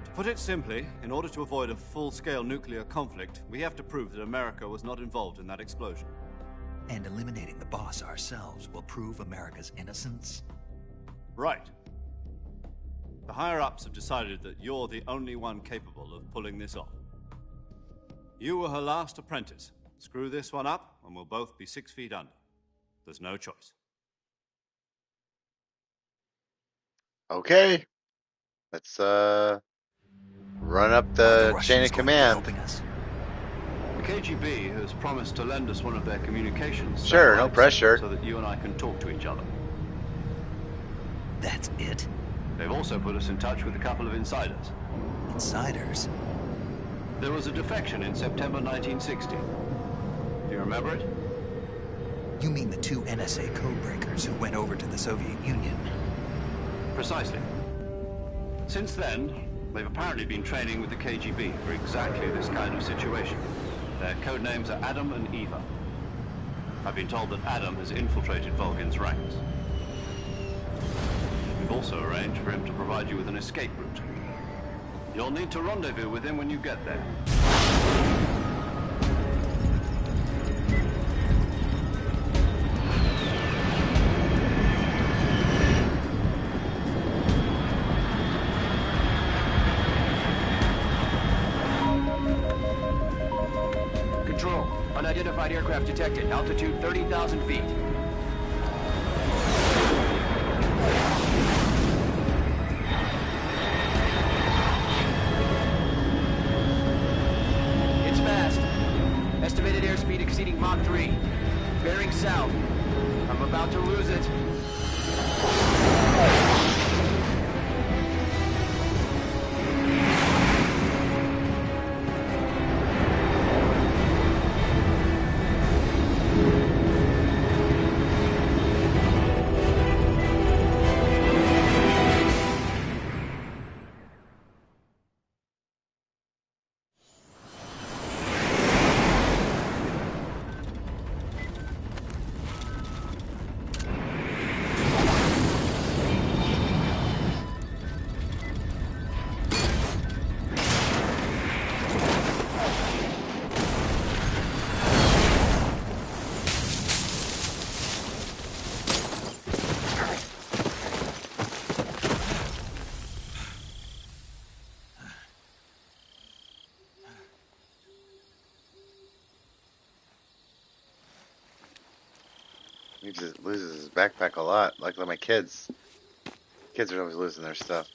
To put it simply, in order to avoid a full-scale nuclear conflict, we have to prove that America was not involved in that explosion. And eliminating the boss ourselves will prove America's innocence? Right. The higher-ups have decided that you're the only one capable of pulling this off. You were her last apprentice. Screw this one up, and we'll both be 6 feet under. There's no choice. Okay. Let's run up the chain of command. The KGB has promised to lend us one of their communications Sure, no satellites pressure. so that you and I can talk to each other. That's it? They've also put us in touch with a couple of insiders. Insiders? There was a defection in September 1960. Do you remember it? You mean the 2 NSA codebreakers who went over to the Soviet Union? Precisely. Since then, they've apparently been training with the KGB for exactly this kind of situation. Their code names are Adam and Eva. I've been told that Adam has infiltrated Volgin's ranks. We've also arranged for him to provide you with an escape route. You'll need to rendezvous with him when you get there. Control. Unidentified aircraft detected. Altitude 30,000 feet. It's fast. Estimated airspeed exceeding Mach 3. Bearing south. I'm about to lose it. He just loses his backpack a lot. Like my kids. Kids are always losing their stuff.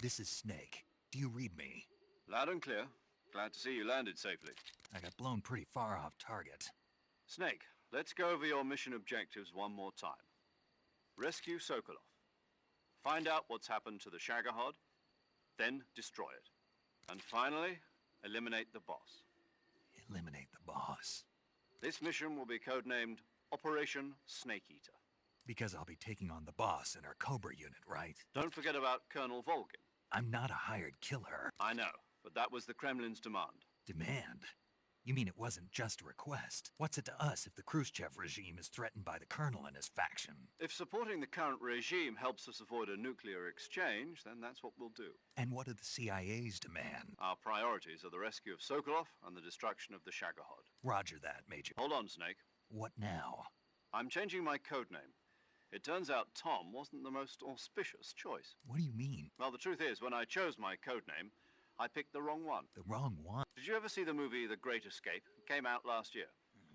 This is Snake. Do you read me? Loud and clear. Glad to see you landed safely. I got blown pretty far off target. Snake, let's go over your mission objectives one more time. Rescue Sokolov. Find out what's happened to the Shagohod, then destroy it. And finally, eliminate the boss. Eliminate the boss. This mission will be codenamed Operation Snake Eater. Because I'll be taking on the boss in our Cobra unit, right? Don't forget about Colonel Volgin. I'm not a hired killer. I know, but that was the Kremlin's demand. Demand? You mean it wasn't just a request? What's it to us if the Khrushchev regime is threatened by the Colonel and his faction? If supporting the current regime helps us avoid a nuclear exchange, then that's what we'll do. And what do the CIA's demand? Our priorities are the rescue of Sokolov and the destruction of the Shagohod. Roger that, Major. Hold on, Snake. What now? I'm changing my codename. It turns out Tom wasn't the most auspicious choice. What do you mean? Well, the truth is, when I chose my codename, I picked the wrong one. The wrong one? Did you ever see the movie The Great Escape? It came out last year.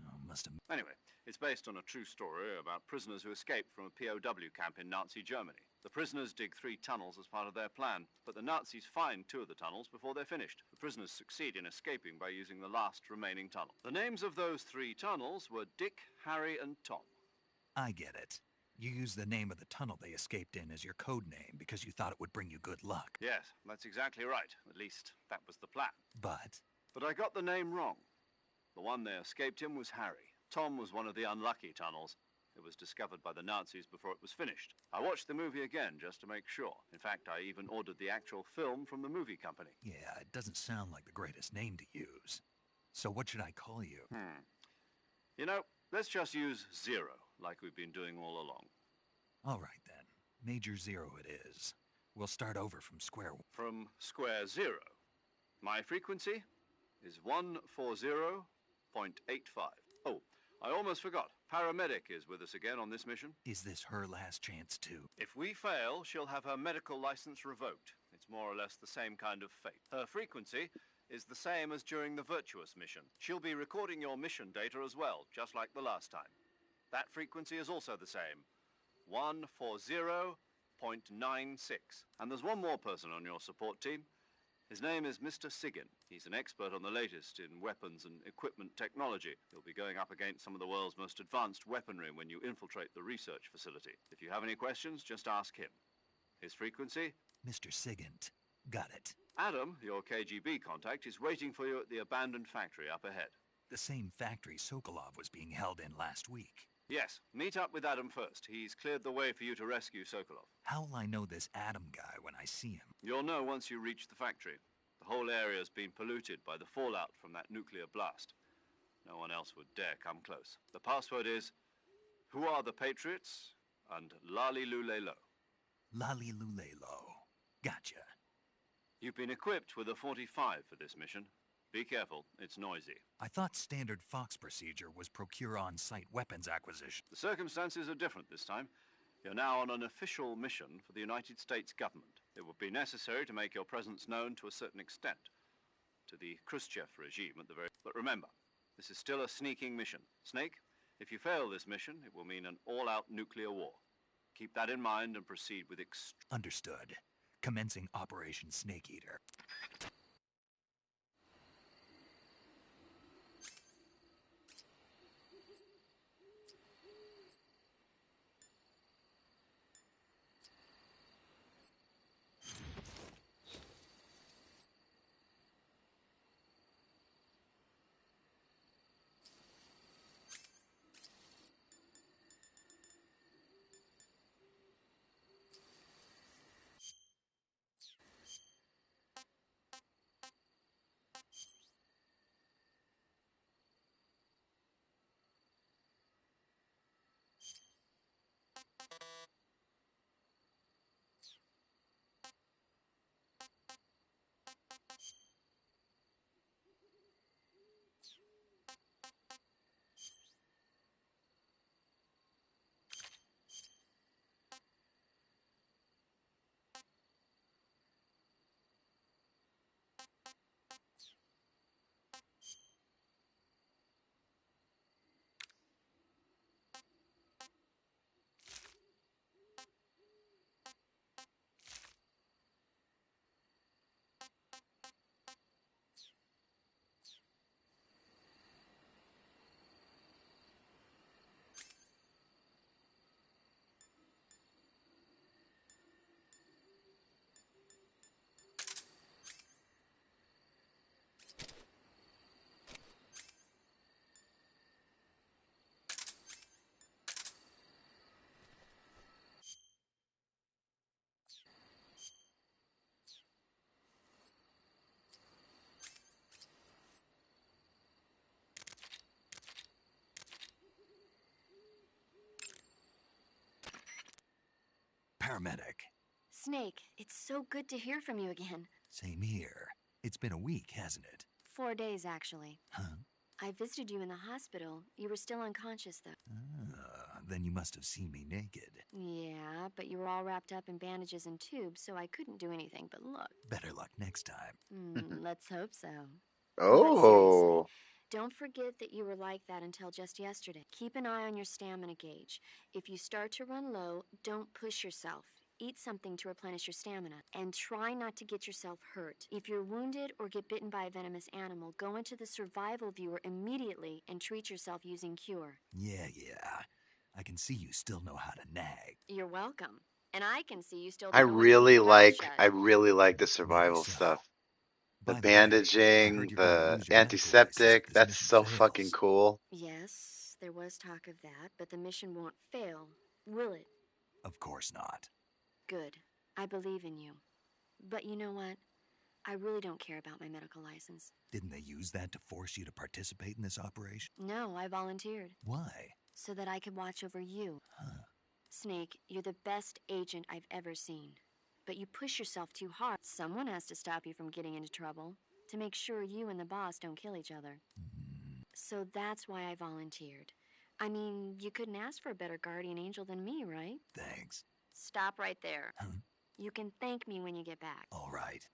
Oh, must have... Anyway, it's based on a true story about prisoners who escaped from a POW camp in Nazi Germany. The prisoners dig 3 tunnels as part of their plan, but the Nazis find 2 of the tunnels before they're finished. The prisoners succeed in escaping by using the last remaining tunnel. The names of those 3 tunnels were Dick, Harry, and Tom. I get it. You used the name of the tunnel they escaped in as your code name because you thought it would bring you good luck. Yes, that's exactly right. At least, that was the plan. But I got the name wrong. The one they escaped in was Harry. Tom was one of the unlucky tunnels. It was discovered by the Nazis before it was finished. I watched the movie again just to make sure. In fact, I even ordered the actual film from the movie company. Yeah, it doesn't sound like the greatest name to use. So what should I call you? You know, let's just use Zero, like we've been doing all along. All right, then. Major Zero it is. We'll start over from square one. From square 0. My frequency is 140.85. Oh, I almost forgot. Paramedic is with us again on this mission. Is this her last chance, too? If we fail, she'll have her medical license revoked. It's more or less the same kind of fate. Her frequency is the same as during the Virtuous mission. She'll be recording your mission data as well, just like the last time. That frequency is also the same. 140.96. And there's one more person on your support team. His name is Mr. Sigin. He's an expert on the latest in weapons and equipment technology. He'll be going up against some of the world's most advanced weaponry when you infiltrate the research facility. If you have any questions, just ask him. His frequency? Mr. Sigint. Got it. Adam, your KGB contact, is waiting for you at the abandoned factory up ahead. The same factory Sokolov was being held in last week. Yes, meet up with Adam first. He's cleared the way for you to rescue Sokolov. How will I know this Adam guy when I see him? You'll know once you reach the factory. The whole area's been polluted by the fallout from that nuclear blast. No one else would dare come close. The password is, "Who are the Patriots?" and Lali Lulelo. Lali Lulelo. Gotcha. You've been equipped with a 45 for this mission. Be careful, it's noisy. I thought standard Fox procedure was procure on-site weapons acquisition. The circumstances are different this time. You're now on an official mission for the United States government. It would be necessary to make your presence known to a certain extent. To the Khrushchev regime at the very... But remember, this is still a sneaking mission. Snake, if you fail this mission, it will mean an all-out nuclear war. Keep that in mind and proceed with Understood. Commencing Operation Snake Eater. Paramedic. Snake, it's so good to hear from you again. Same here. It's been a week, hasn't it? 4 days, actually. Huh? I visited you in the hospital. You were still unconscious, though. Then you must have seen me naked. Yeah, but you were all wrapped up in bandages and tubes, so I couldn't do anything but look. Better luck next time. Let's hope so. But seriously, Oh. don't forget that you were like that until just yesterday. Keep an eye on your stamina gauge. If you start to run low, don't push yourself. Eat something to replenish your stamina, and try not to get yourself hurt. If you're wounded or get bitten by a venomous animal, go into the survival viewer immediately and treat yourself using Cure. Yeah. I can see you still know how to nag. You're welcome. And I can see you still I don't know how to keep your mouth shut. really like the survival stuff. The bandaging, the antiseptic, that's so fucking cool. Yes, there was talk of that, but the mission won't fail, will it? Of course not. Good. I believe in you. But you know what? I really don't care about my medical license. Didn't they use that to force you to participate in this operation? No, I volunteered. Why? So that I could watch over you. Huh. Snake, you're the best agent I've ever seen. But you push yourself too hard. Someone has to stop you from getting into trouble, to make sure you and the boss don't kill each other. So that's why I volunteered. I mean, you couldn't ask for a better guardian angel than me, right? Thanks. Stop right there. Huh? You can thank me when you get back. All right.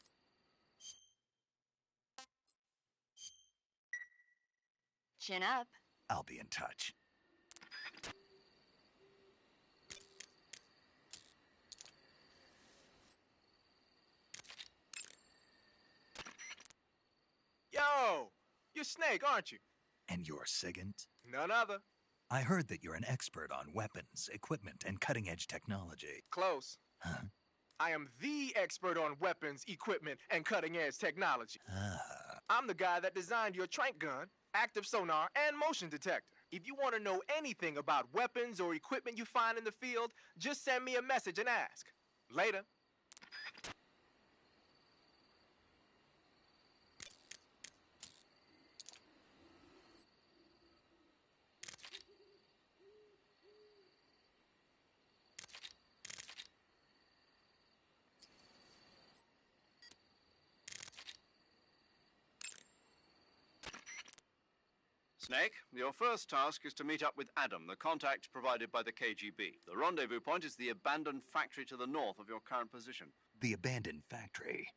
Chin up. I'll be in touch. Yo! You're Snake, aren't you? And you're Sigint? None other. I heard that you're an expert on weapons, equipment, and cutting-edge technology. Close. Huh? I am the expert on weapons, equipment, and cutting-edge technology. Ah. I'm the guy that designed your trank gun, active sonar, and motion detector. If you want to know anything about weapons or equipment you find in the field, just send me a message and ask. Later. Snake, your first task is to meet up with Adam, the contact provided by the KGB. The rendezvous point is the abandoned factory to the north of your current position. The abandoned factory.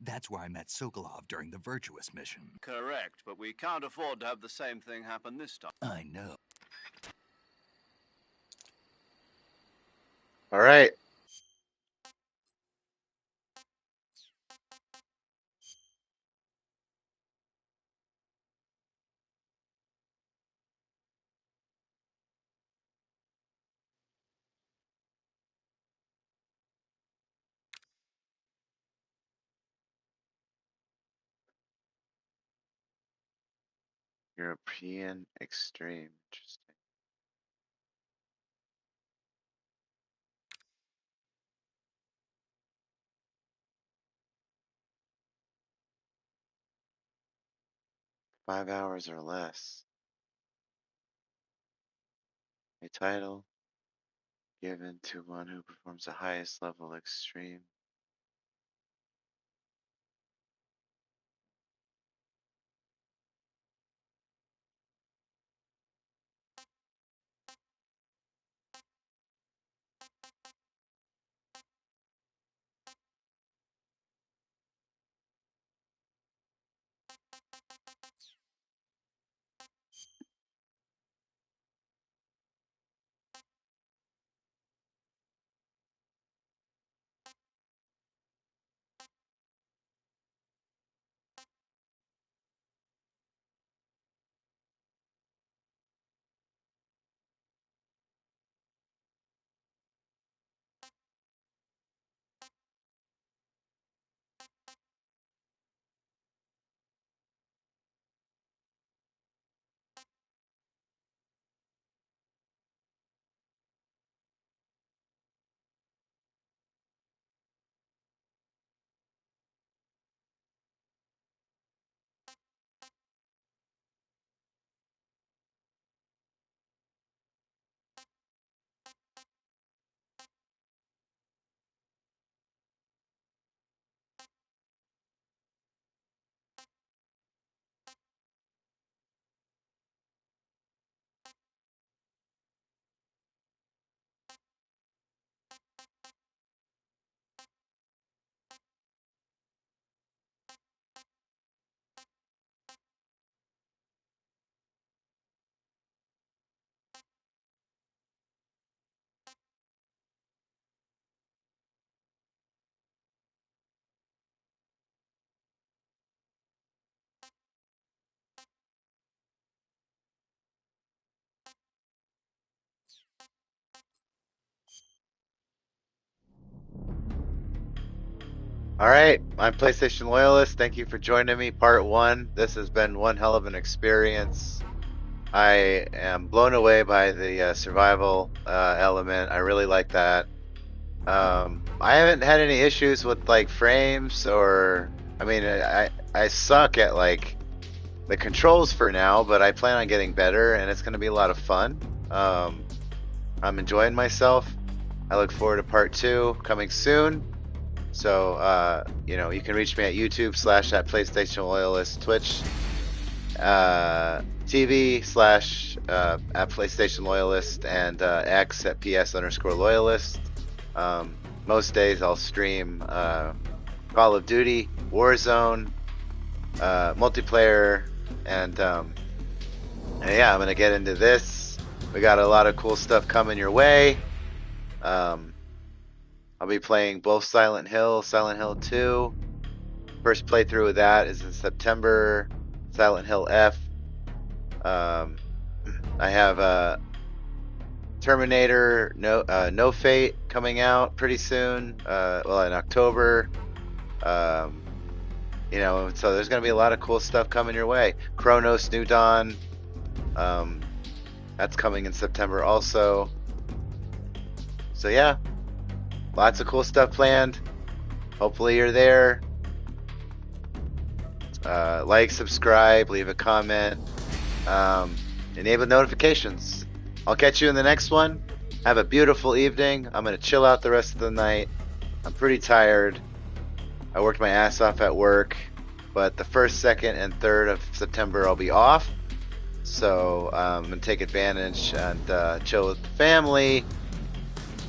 That's where I met Sokolov during the Virtuous mission. Correct, but we can't afford to have the same thing happen this time. I know. All right. European Extreme. Interesting. $5 or less. A title given to one who performs the highest level extreme. All right, I'm PlayStation Loyalist. Thank you for joining me. Part one. This has been one hell of an experience. I am blown away by the survival element. I really like that. I haven't had any issues with like frames or, I mean, I suck at like the controls for now, but I plan on getting better, and it's going to be a lot of fun. I'm enjoying myself. I look forward to part two coming soon. So, you can reach me at YouTube / at PlayStation Loyalist, Twitch, TV / at PlayStation Loyalist, and X at PS_Loyalist. Most days I'll stream Call of Duty, Warzone, multiplayer, and yeah, I'm gonna get into this. We got a lot of cool stuff coming your way. I'll be playing both Silent Hill 2. First playthrough of that is in September. Silent Hill F. I have Terminator No Fate coming out pretty soon. In October. So there's gonna be a lot of cool stuff coming your way. Chronos New Dawn. That's coming in September also. So yeah, lots of cool stuff planned. Hopefully you're there. Like, subscribe, leave a comment, enable notifications. I'll catch you in the next one. Have a beautiful evening. I'm going to chill out the rest of the night. I'm pretty tired. I worked my ass off at work, but the 1st, 2nd, and 3rd of September I'll be off. So I'm going to take advantage and chill with the family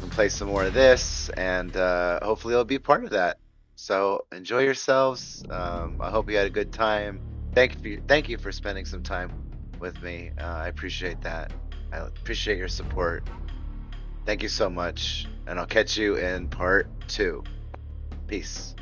and play some more of this, and hopefully I'll be part of that. So enjoy yourselves. I hope you had a good time. Thank you for spending some time with me. I appreciate that. I appreciate your support. Thank you so much, and I'll catch you in part 2. Peace.